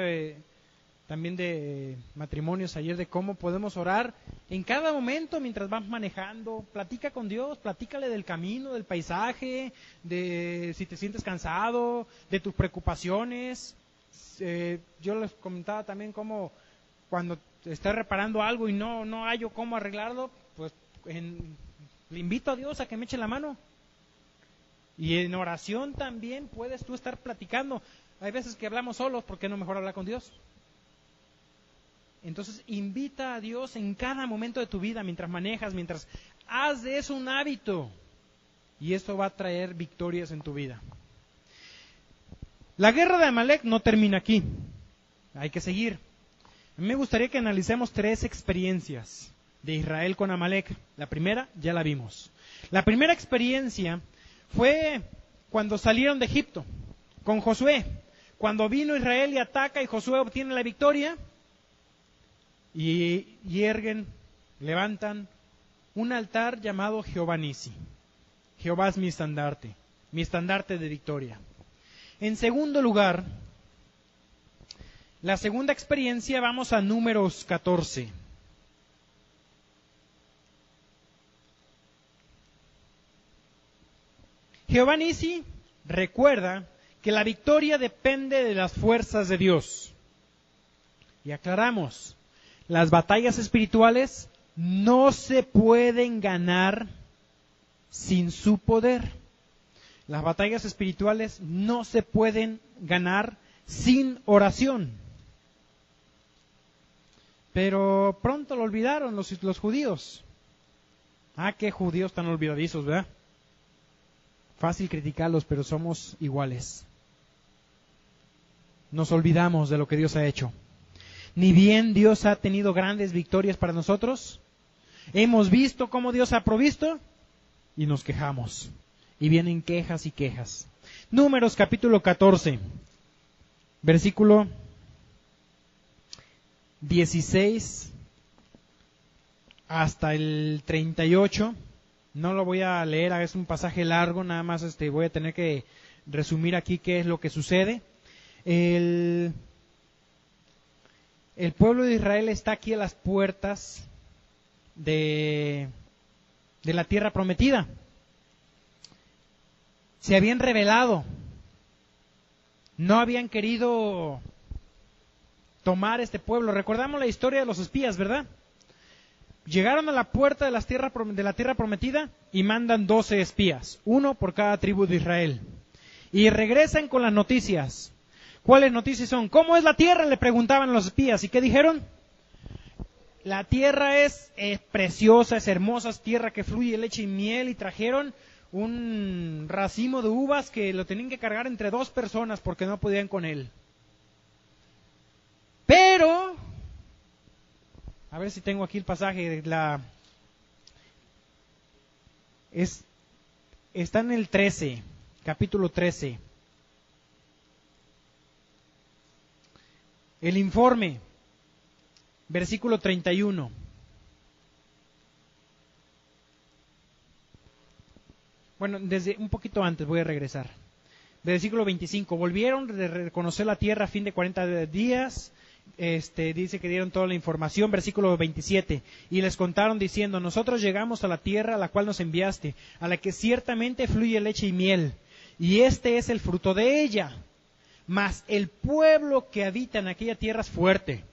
también de matrimonios ayer de cómo podemos orar en cada momento mientras vas manejando. Platica con Dios, platícale del camino, del paisaje, de si te sientes cansado, de tus preocupaciones. Yo les comentaba también cómo cuando estés reparando algo y no hallo cómo arreglarlo, pues le invito a Dios a que me eche la mano. Y en oración también puedes tú estar platicando. Hay veces que hablamos solos, ¿por qué no mejor hablar con Dios? Entonces invita a Dios en cada momento de tu vida, mientras manejas, mientras haz de eso un hábito. Y esto va a traer victorias en tu vida. La guerra de Amalek no termina aquí. Hay que seguir. A mí me gustaría que analicemos 3 experiencias de Israel con Amalek. La primera ya la vimos. La primera experiencia fue cuando salieron de Egipto, con Josué. Cuando vino Israel y ataca y Josué obtiene la victoria, y levantan un altar llamado Jehová Nissi. Jehová es mi estandarte de victoria. En segundo lugar, la segunda experiencia, vamos a Números 14. Jehová Nissi recuerda que la victoria depende de las fuerzas de Dios. Y aclaramos, las batallas espirituales no se pueden ganar sin su poder. Las batallas espirituales no se pueden ganar sin oración. Pero pronto lo olvidaron los judíos. Qué judíos tan olvidadizos, ¿verdad? Fácil criticarlos, pero somos iguales. Nos olvidamos de lo que Dios ha hecho. Ni bien Dios ha tenido grandes victorias para nosotros, hemos visto cómo Dios ha provisto y nos quejamos. Y vienen quejas y quejas. Números capítulo 14, versículo 16 hasta el 38. No lo voy a leer, es un pasaje largo, nada más voy a tener que resumir aquí qué es lo que sucede. El pueblo de Israel está aquí a las puertas de la tierra prometida. Se habían rebelado. No habían querido tomar este pueblo. Recordamos la historia de los espías, ¿verdad? Llegaron a la puerta de la tierra prometida y mandan 12 espías, 1 por cada tribu de Israel. Y regresan con las noticias. ¿Cuáles noticias son? ¿Cómo es la tierra?, le preguntaban los espías. ¿Y qué dijeron? La tierra es preciosa, es hermosa, es tierra que fluye leche y miel. Y trajeron un racimo de uvas que lo tenían que cargar entre 2 personas porque no podían con él. Pero, a ver si tengo aquí el pasaje, está en el 13, capítulo 13. El informe, versículo 31. Bueno, desde un poquito antes voy a regresar. Versículo 25. Volvieron de reconocer la tierra a fin de 40 días. Dice que dieron toda la información. Versículo 27. Y les contaron diciendo: nosotros llegamos a la tierra a la cual nos enviaste, a la que ciertamente fluye leche y miel. Y este es el fruto de ella. mas el pueblo que habita en aquella tierra es fuerte,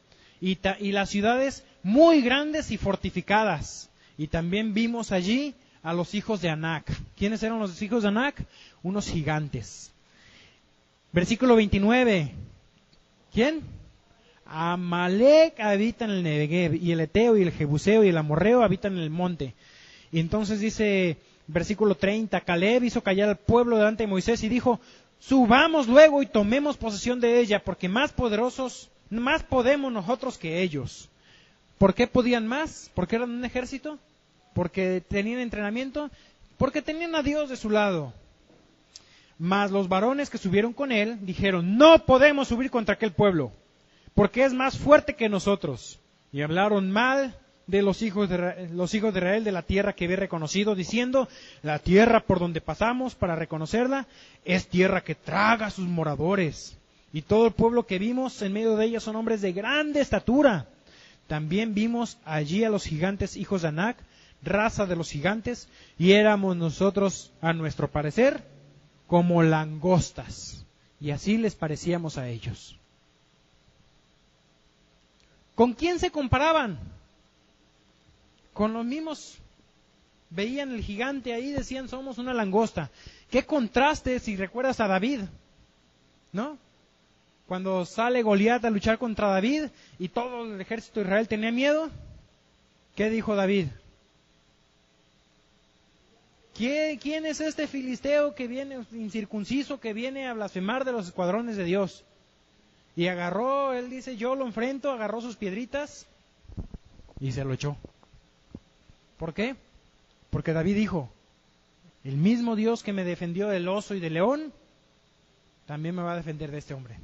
y las ciudades muy grandes y fortificadas. Y también vimos allí a los hijos de Anac. ¿Quiénes eran los hijos de Anac? Unos gigantes. Versículo 29. ¿Quién? Amalek habita en el Negev, y el Eteo, y el Jebuseo, y el Amorreo habitan en el monte. Y entonces dice, versículo 30, Caleb hizo callar al pueblo delante de Moisés y dijo, subamos luego y tomemos posesión de ella, porque más poderosos, más podemos nosotros que ellos. ¿Por qué podían más? ¿Porque eran un ejército? ¿Porque tenían entrenamiento? Porque tenían a Dios de su lado. Mas los varones que subieron con él dijeron, no podemos subir contra aquel pueblo, porque es más fuerte que nosotros. Y hablaron mal de los hijos de Israel de la tierra que había reconocido, diciendo, la tierra por donde pasamos para reconocerla es tierra que traga a sus moradores. Y todo el pueblo que vimos en medio de ella son hombres de grande estatura. También vimos allí a los gigantes hijos de Anac, raza de los gigantes, y éramos nosotros, a nuestro parecer, como langostas. Y así les parecíamos a ellos. ¿Con quién se comparaban? Con los mismos. Veían el gigante ahí, decían, somos una langosta. Qué contraste si recuerdas a David, ¿no? Cuando sale Goliat a luchar contra David y todo el ejército de Israel tenía miedo, ¿qué dijo David? ¿Quién es este filisteo que viene incircunciso, que viene a blasfemar de los escuadrones de Dios? Y agarró, él dice, yo lo enfrento, agarró sus piedritas y se lo echó. ¿Por qué? Porque David dijo, el mismo Dios que me defendió del oso y del león, también me va a defender de este hombre.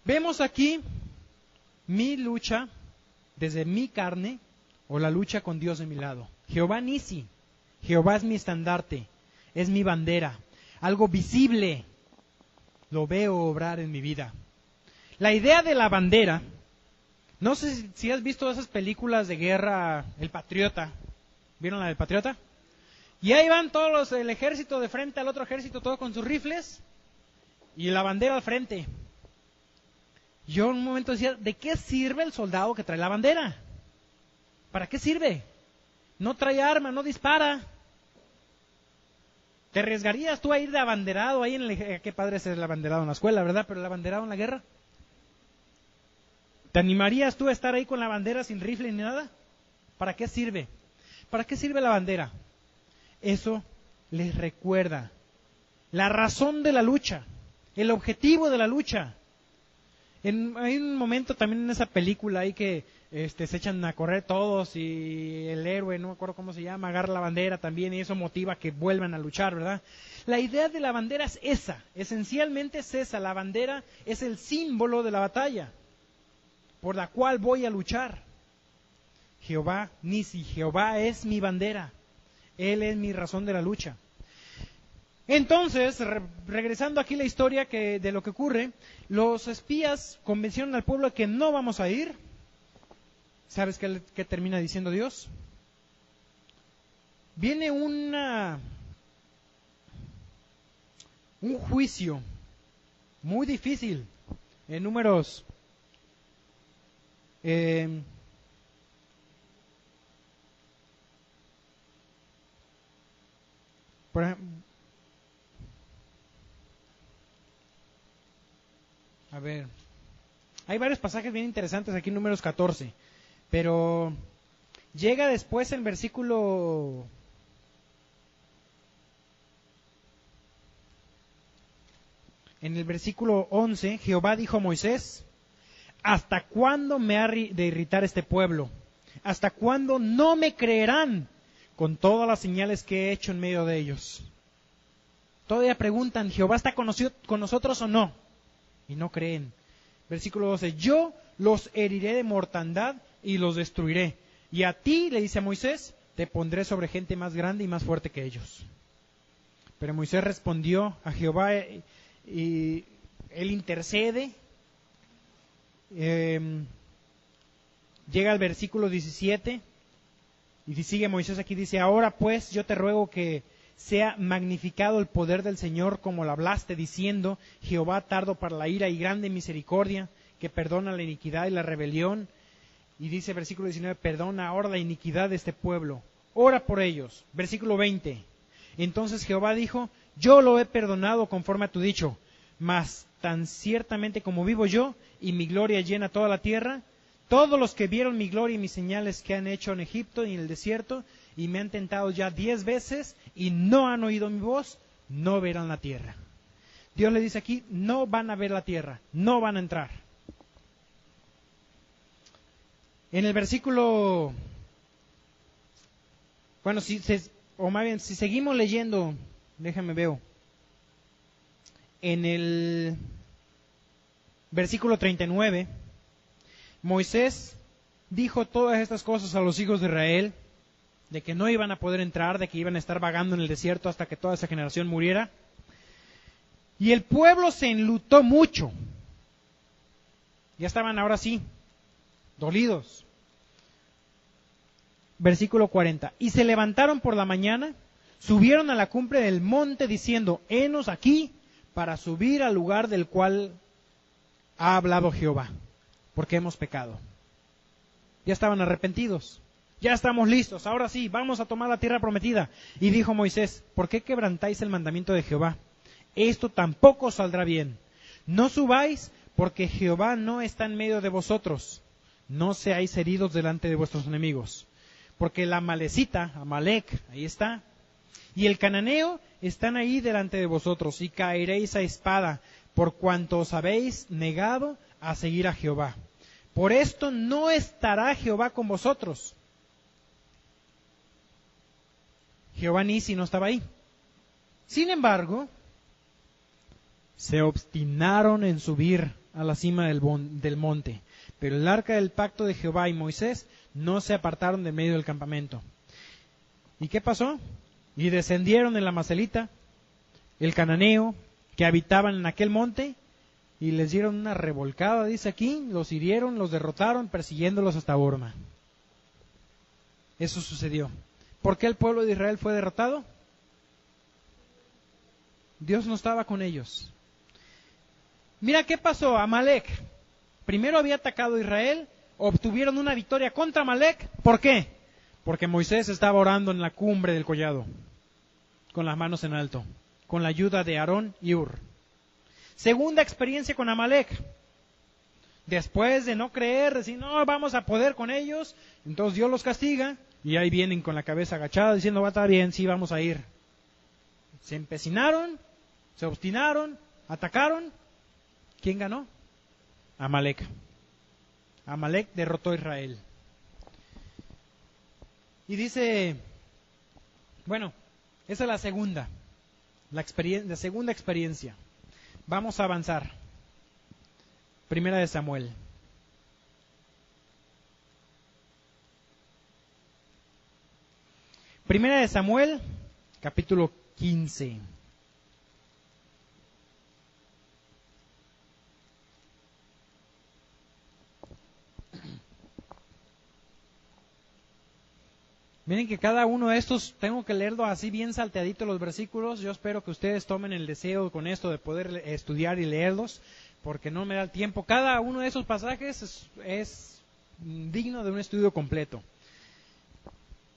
Vemos aquí mi lucha desde mi carne, o la lucha con Dios de mi lado. Jehová Nisi, Jehová es mi estandarte, es mi bandera, algo visible, lo veo obrar en mi vida. La idea de la bandera, no sé si has visto esas películas de guerra, El Patriota, ¿vieron la del Patriota? Y ahí van todos el ejército de frente al otro ejército, todos con sus rifles, y la bandera al frente. Yo en un momento decía, ¿de qué sirve el soldado que trae la bandera? ¿Para qué sirve? No trae arma, no dispara. ¿Te arriesgarías tú a ir de abanderado ahí en el... Qué padre es el abanderado en la escuela, ¿verdad? Pero el abanderado en la guerra. ¿Te animarías tú a estar ahí con la bandera sin rifle ni nada? ¿Para qué sirve? ¿Para qué sirve la bandera? Eso les recuerda la razón de la lucha, el objetivo de la lucha. Hay un momento también en esa película ahí que se echan a correr todos y el héroe, no me acuerdo cómo se llama, agarra la bandera también y eso motiva a que vuelvan a luchar, ¿verdad? La idea de la bandera es esa, esencialmente es esa, la bandera es el símbolo de la batalla por la cual voy a luchar. Jehová Nisi, Jehová es mi bandera, Él es mi razón de la lucha. Entonces, regresando aquí la historia de lo que ocurre, los espías convencieron al pueblo de que no vamos a ir. ¿Sabes qué termina diciendo Dios? Viene un juicio muy difícil en Números. Por ejemplo, a ver, hay varios pasajes bien interesantes aquí en Números 14, pero llega después el versículo... En el versículo 11, Jehová dijo a Moisés, ¿hasta cuándo me ha de irritar este pueblo? ¿Hasta cuándo no me creerán con todas las señales que he hecho en medio de ellos? Todavía preguntan, ¿Jehová está con nosotros o no? Y no creen. Versículo 12, yo los heriré de mortandad y los destruiré. Y a ti, le dice a Moisés, te pondré sobre gente más grande y más fuerte que ellos. Pero Moisés respondió a Jehová y él intercede. Llega al versículo 17 y sigue Moisés aquí, dice, ahora pues yo te ruego que sea magnificado el poder del Señor como lo hablaste, diciendo, Jehová tardo para la ira y grande misericordia, que perdona la iniquidad y la rebelión. Y dice versículo 19, perdona ahora la iniquidad de este pueblo. Ora por ellos. Versículo 20. Entonces Jehová dijo, yo lo he perdonado conforme a tu dicho, mas tan ciertamente como vivo yo, y mi gloria llena toda la tierra, todos los que vieron mi gloria y mis señales que han hecho en Egipto y en el desierto, y me han tentado ya 10 veces, y no han oído mi voz, no verán la tierra. Dios le dice aquí, no van a ver la tierra, no van a entrar. En el versículo, bueno, si seguimos leyendo, déjame veo, en el versículo 39, Moisés dijo todas estas cosas a los hijos de Israel, de que no iban a poder entrar, de que iban a estar vagando en el desierto hasta que toda esa generación muriera. Y el pueblo se enlutó mucho. Ya estaban ahora sí, dolidos. Versículo 40. Y se levantaron por la mañana, subieron a la cumbre del monte diciendo, henos aquí para subir al lugar del cual ha hablado Jehová, porque hemos pecado. Ya estaban arrepentidos. Ya estamos listos, ahora sí, vamos a tomar la tierra prometida. Y dijo Moisés, ¿por qué quebrantáis el mandamiento de Jehová? Esto tampoco saldrá bien. No subáis, porque Jehová no está en medio de vosotros. No seáis heridos delante de vuestros enemigos. Porque la Amalecita, Amalec, ahí está, y el cananeo están ahí delante de vosotros, y caeréis a espada, por cuanto os habéis negado a seguir a Jehová. Por esto no estará Jehová con vosotros. Jehová Nisi no estaba ahí. Sin embargo, se obstinaron en subir a la cima del monte. Pero el arca del pacto de Jehová y Moisés no se apartaron de medio del campamento. ¿Y qué pasó? Y descendieron en la Macelita, el cananeo, que habitaban en aquel monte, y les dieron una revolcada, dice aquí, los hirieron, los derrotaron, persiguiéndolos hasta Horma. Eso sucedió. ¿Por qué el pueblo de Israel fue derrotado? Dios no estaba con ellos. Mira qué pasó. Amalec primero había atacado a Israel, obtuvieron una victoria contra Amalec. ¿Por qué? Porque Moisés estaba orando en la cumbre del collado, con las manos en alto, con la ayuda de Aarón y Hur. Segunda experiencia con Amalec. Después de no creer, decir, no, vamos a poder con ellos, entonces Dios los castiga, y ahí vienen con la cabeza agachada diciendo, va a estar bien, sí, vamos a ir. Se empecinaron, se obstinaron, atacaron. ¿Quién ganó? Amalec. Amalec derrotó a Israel. Y dice, bueno, esa es la segunda experiencia. Vamos a avanzar. Primera de Samuel. Primera de Samuel, capítulo 15. Miren que cada uno de estos, tengo que leerlo así bien salteadito los versículos. Yo espero que ustedes tomen el deseo con esto de poder estudiar y leerlos, porque no me da el tiempo. Cada uno de esos pasajes es digno de un estudio completo.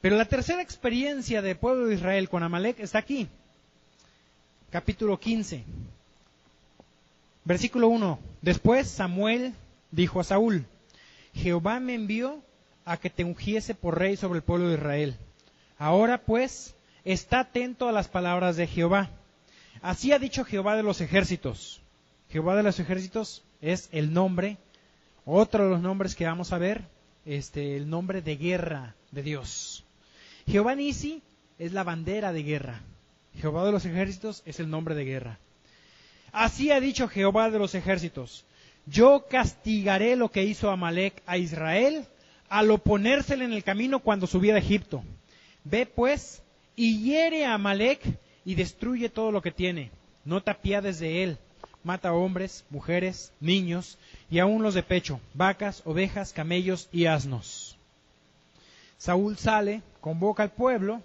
Pero la tercera experiencia del pueblo de Israel con Amalec está aquí. Capítulo 15. Versículo 1. Después Samuel dijo a Saúl, Jehová me envió a que te ungiese por rey sobre el pueblo de Israel. Ahora pues, está atento a las palabras de Jehová. Así ha dicho Jehová de los ejércitos. Jehová de los ejércitos es el nombre, otro de los nombres que vamos a ver, el nombre de guerra de Dios. Jehová Nisi es la bandera de guerra. Jehová de los ejércitos es el nombre de guerra. Así ha dicho Jehová de los ejércitos, yo castigaré lo que hizo Amalec a Israel al oponérsele en el camino cuando subía de Egipto. Ve pues y hiere a Amalec y destruye todo lo que tiene. No te apiades de él. Mata hombres, mujeres, niños y aun los de pecho, vacas, ovejas, camellos y asnos. Saúl sale, convoca al pueblo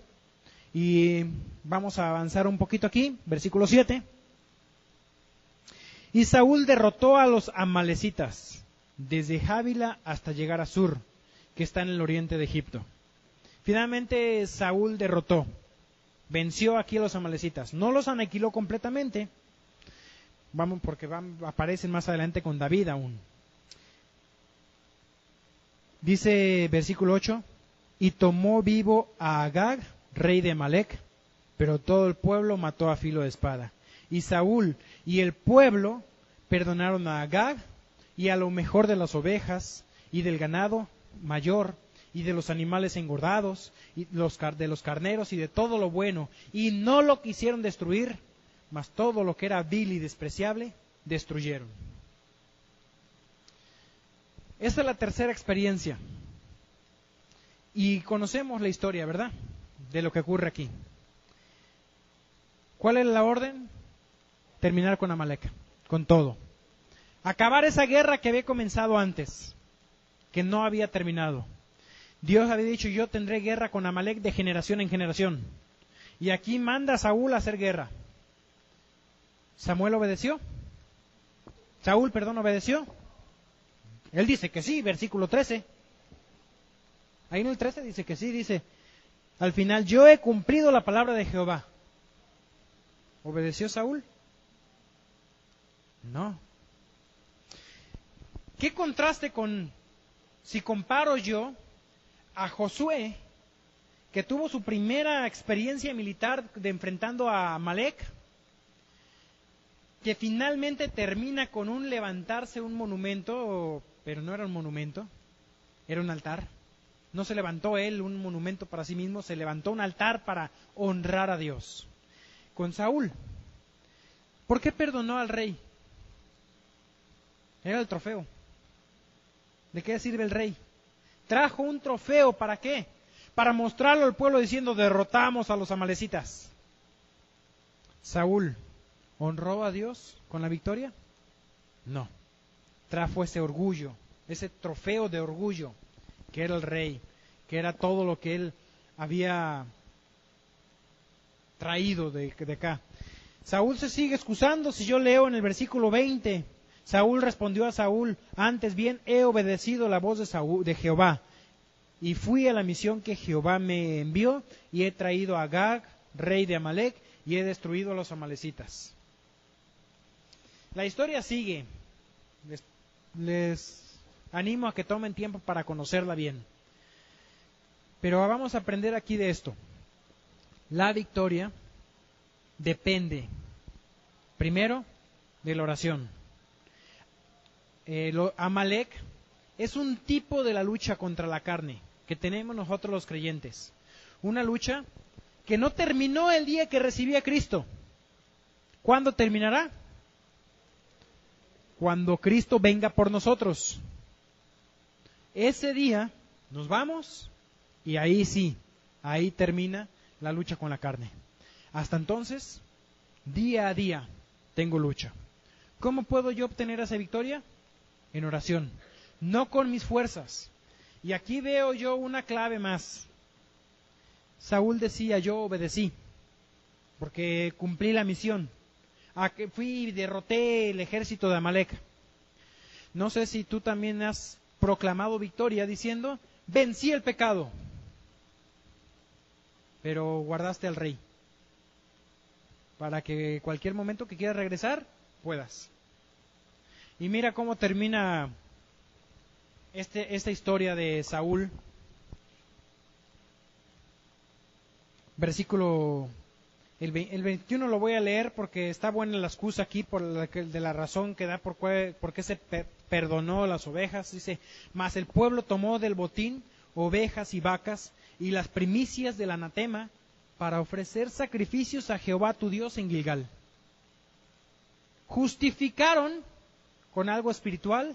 Y vamos a avanzar un poquito aquí, versículo 7. Y Saúl derrotó a los amalecitas, desde Jávila hasta llegar a Sur, que está en el oriente de Egipto. Finalmente Saúl derrotó, venció aquí a los amalecitas. No los aniquiló completamente, porque aparecen más adelante con David aún. Dice versículo 8, y tomó vivo a Agag, rey de Amalec, pero todo el pueblo mató a filo de espada. Y Saúl y el pueblo perdonaron a Agag y a lo mejor de las ovejas y del ganado mayor y de los animales engordados y de los carneros y de todo lo bueno, y no lo quisieron destruir, mas todo lo que era vil y despreciable destruyeron. Esta es la tercera experiencia. Y conocemos la historia, ¿verdad?, de lo que ocurre aquí. ¿Cuál es la orden? Terminar con Amalec, con todo. Acabar esa guerra que había comenzado antes, que no había terminado. Dios había dicho, yo tendré guerra con Amalec de generación en generación. Y aquí manda a Saúl a hacer guerra. ¿Saúl obedeció? ¿Obedeció? Él dice que sí, versículo 13. Ahí en el 13 dice que sí, dice, al final, yo he cumplido la palabra de Jehová. ¿Obedeció Saúl? No. ¿Qué contraste si comparo yo a Josué, que tuvo su primera experiencia militar enfrentando a Amalec, que finalmente termina con un levantarse un monumento, pero no era un monumento, era un altar. No se levantó él un monumento para sí mismo, se levantó un altar para honrar a Dios. Con Saúl, ¿por qué perdonó al rey? Era el trofeo. ¿De qué sirve el rey? Trajo un trofeo, ¿para qué? Para mostrarlo al pueblo diciendo, derrotamos a los amalecitas. Saúl, ¿honró a Dios con la victoria? No. Trajo ese orgullo, ese trofeo de orgullo, que era el rey, que era todo lo que él había traído de acá. Saúl se sigue excusando. Si yo leo en el versículo 20, Saúl respondió a Saúl, antes bien he obedecido la voz de Jehová, y fui a la misión que Jehová me envió, y he traído a Agag, rey de Amalec, y he destruido a los amalecitas. La historia sigue. Les animo a que tomen tiempo para conocerla bien. Pero vamos a aprender aquí de esto. La victoria depende, primero, de la oración. Amalec es un tipo de la lucha contra la carne que tenemos nosotros los creyentes. Una lucha que no terminó el día que recibí a Cristo. ¿Cuándo terminará? Cuando Cristo venga por nosotros. Ese día nos vamos y ahí sí, ahí termina la lucha con la carne. Hasta entonces, día a día tengo lucha. ¿Cómo puedo yo obtener esa victoria? En oración, no con mis fuerzas. Y aquí veo yo una clave más. Saúl decía, yo obedecí, porque cumplí la misión. Fui y derroté el ejército de Amalec. No sé si tú también has proclamado victoria diciendo, vencí el pecado, pero guardaste al rey, para que cualquier momento que quieras regresar, puedas. Y mira cómo termina esta historia de Saúl. Versículo, el 21 lo voy a leer porque está buena la excusa aquí de la razón que da por qué se perdonó las ovejas. Dice, mas el pueblo tomó del botín ovejas y vacas y las primicias del anatema para ofrecer sacrificios a Jehová tu Dios en Gilgal. Justificaron con algo espiritual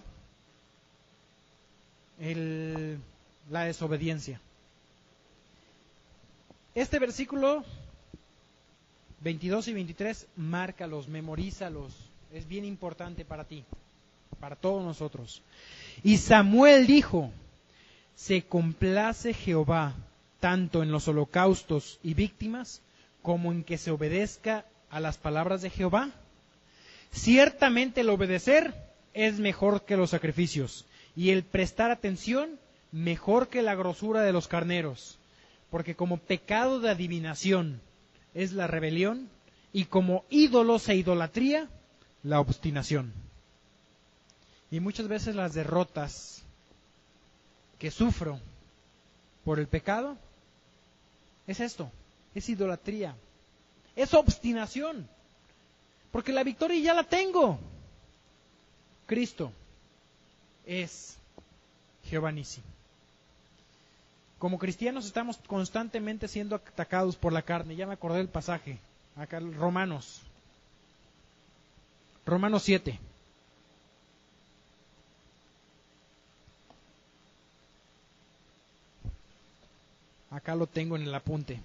la desobediencia. Este versículo 22 y 23, márcalos, memorízalos. Es bien importante para ti, para todos nosotros. Y Samuel dijo, se complace Jehová tanto en los holocaustos y víctimas, como en que se obedezca a las palabras de Jehová? Ciertamente el obedecer es mejor que los sacrificios, y el prestar atención mejor que la grosura de los carneros, porque como pecado de adivinación es la rebelión, y como ídolos e idolatría, la obstinación. Y muchas veces las derrotas que sufro por el pecado es esto, es idolatría, es obstinación, porque la victoria ya la tengo. Cristo es Jehová Nissi. Como cristianos estamos constantemente siendo atacados por la carne. Ya me acordé del pasaje, acá Romanos 7. Acá lo tengo en el apunte.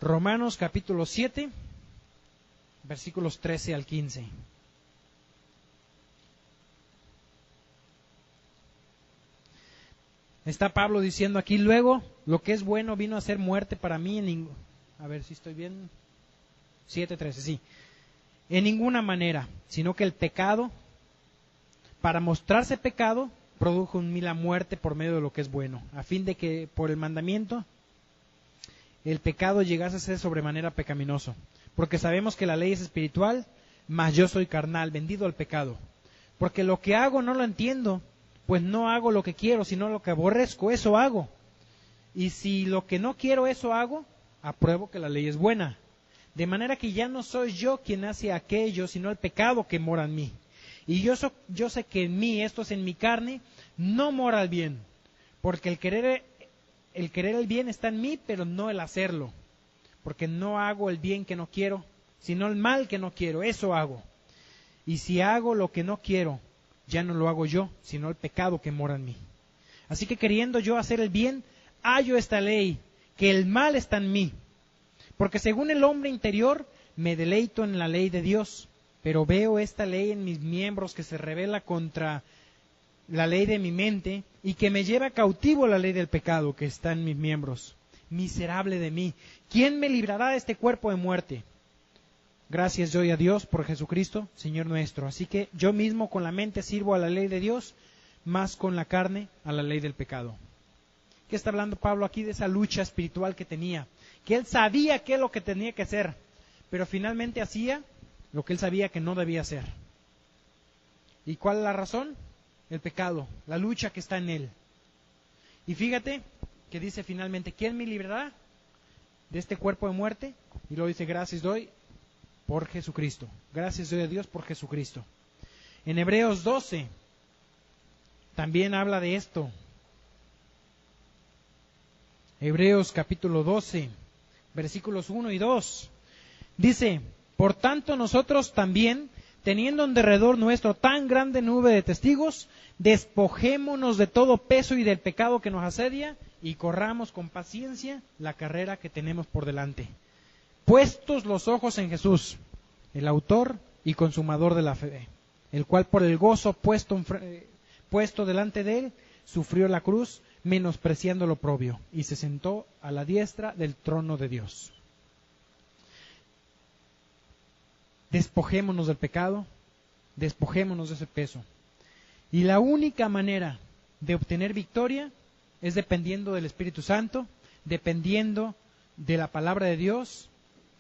Romanos capítulo 7, versículos 13 al 15. Está Pablo diciendo aquí: luego, lo que es bueno vino a ser muerte para mí a ver si estoy bien. 7:13, sí. En ninguna manera, sino que el pecado, para mostrarse pecado, produjo en mí la muerte por medio de lo que es bueno, a fin de que por el mandamiento el pecado llegase a ser sobremanera pecaminoso. Porque sabemos que la ley es espiritual, mas yo soy carnal, vendido al pecado. Porque lo que hago no lo entiendo, pues no hago lo que quiero, sino lo que aborrezco, eso hago. Y si lo que no quiero, eso hago, apruebo que la ley es buena. De manera que ya no soy yo quien hace aquello, sino el pecado que mora en mí. Y yo sé que en mí, esto es en mi carne, no mora el bien. Porque el querer el bien está en mí, pero no el hacerlo. Porque no hago el bien que no quiero, sino el mal que no quiero, eso hago. Y si hago lo que no quiero, ya no lo hago yo, sino el pecado que mora en mí. Así que queriendo yo hacer el bien, hallo esta ley, que el mal está en mí. Porque según el hombre interior, me deleito en la ley de Dios, pero veo esta ley en mis miembros que se rebela contra la ley de mi mente y que me lleva cautivo la ley del pecado que está en mis miembros. Miserable de mí, ¿quién me librará de este cuerpo de muerte? Gracias doy a Dios por Jesucristo, Señor nuestro. Así que yo mismo con la mente sirvo a la ley de Dios, más con la carne a la ley del pecado. ¿Qué está hablando Pablo aquí? De esa lucha espiritual que tenía, que él sabía qué es lo que tenía que hacer, pero finalmente hacía lo que él sabía que no debía hacer. ¿Y cuál es la razón? El pecado, la lucha que está en él. Y fíjate que dice finalmente: ¿quién me librará de este cuerpo de muerte? Y luego dice: gracias doy por Jesucristo. Gracias doy a Dios por Jesucristo. En Hebreos 12 también habla de esto. Hebreos capítulo 12, versículos 1 y 2. Dice: por tanto nosotros también, teniendo en derredor nuestro tan grande nube de testigos, despojémonos de todo peso y del pecado que nos asedia, y corramos con paciencia la carrera que tenemos por delante. Puestos los ojos en Jesús, el autor y consumador de la fe, el cual por el gozo puesto delante de él, sufrió la cruz, menospreciando lo oprobio, y se sentó a la diestra del trono de Dios. Despojémonos del pecado, despojémonos de ese peso. Y la única manera de obtener victoria es dependiendo del Espíritu Santo, dependiendo de la palabra de Dios.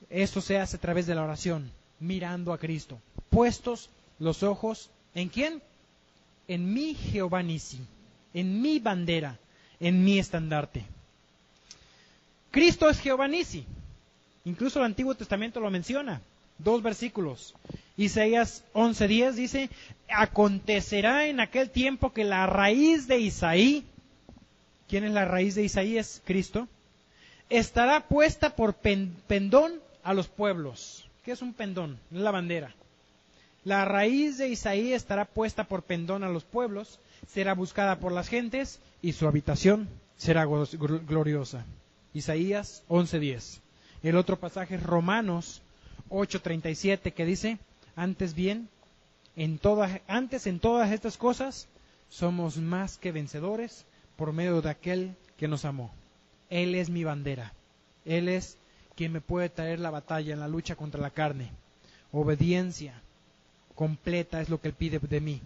Esto se hace a través de la oración, mirando a Cristo. Puestos los ojos, ¿en quién? En mi Jehová Nissi, en mi bandera, en mi estandarte. Cristo es Jehová Nissi. Incluso el Antiguo Testamento lo menciona. 2 versículos. Isaías 11:10 dice: acontecerá en aquel tiempo que la raíz de Isaí, ¿quién es la raíz de Isaí? Es Cristo. Estará puesta por pendón a los pueblos. ¿Qué es un pendón? Es la bandera. La raíz de Isaí estará puesta por pendón a los pueblos, será buscada por las gentes y su habitación será gloriosa. Isaías 11:10. El otro pasaje es Romanos 8:37, que dice: antes bien, en todas estas cosas, somos más que vencedores por medio de aquel que nos amó. Él es mi bandera. Él es quien me puede traer la batalla en la lucha contra la carne. Obediencia completa es lo que Él pide de mí.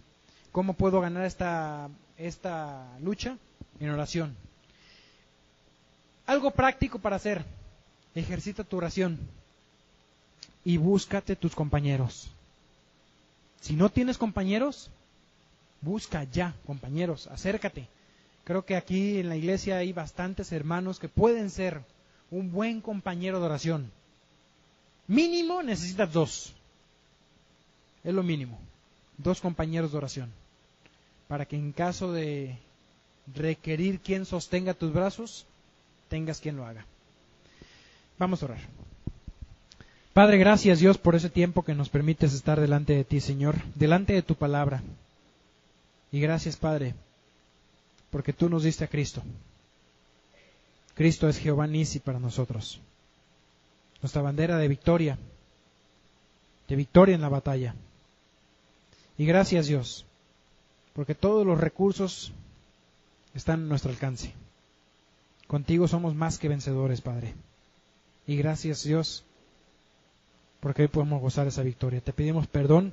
¿Cómo puedo ganar esta lucha? En oración. Algo práctico para hacer. Ejercita tu oración y búscate tus compañeros. Si no tienes compañeros, busca ya compañeros, acércate. Creo que aquí en la iglesia hay bastantes hermanos que pueden ser un buen compañero de oración. Mínimo necesitas 2. Es lo mínimo. 2 compañeros de oración. Para que en caso de requerir quien sostenga tus brazos, tengas quien lo haga. Vamos a orar. Padre, gracias Dios por ese tiempo que nos permites estar delante de ti, Señor, delante de tu palabra. Y gracias, Padre, porque tú nos diste a Cristo. Cristo es Jehová Nissi para nosotros. Nuestra bandera de victoria en la batalla. Y gracias, Dios, porque todos los recursos están a nuestro alcance. Contigo somos más que vencedores, Padre. Y gracias, Dios, porque hoy podemos gozar esa victoria. Te pedimos perdón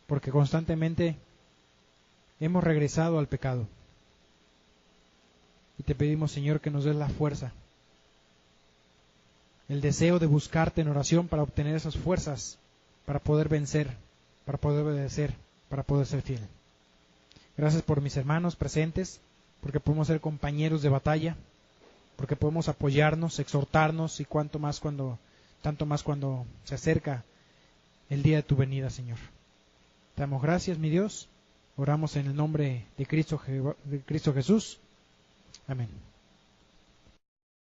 porque constantemente hemos regresado al pecado. Y te pedimos, Señor, que nos des la fuerza, el deseo de buscarte en oración para obtener esas fuerzas, para poder vencer, para poder obedecer, para poder ser fiel. Gracias por mis hermanos presentes, porque podemos ser compañeros de batalla, porque podemos apoyarnos, exhortarnos y tanto más cuando se acerca el día de tu venida, Señor. Te damos gracias, mi Dios. Oramos en el nombre de Cristo Jesús. Amén.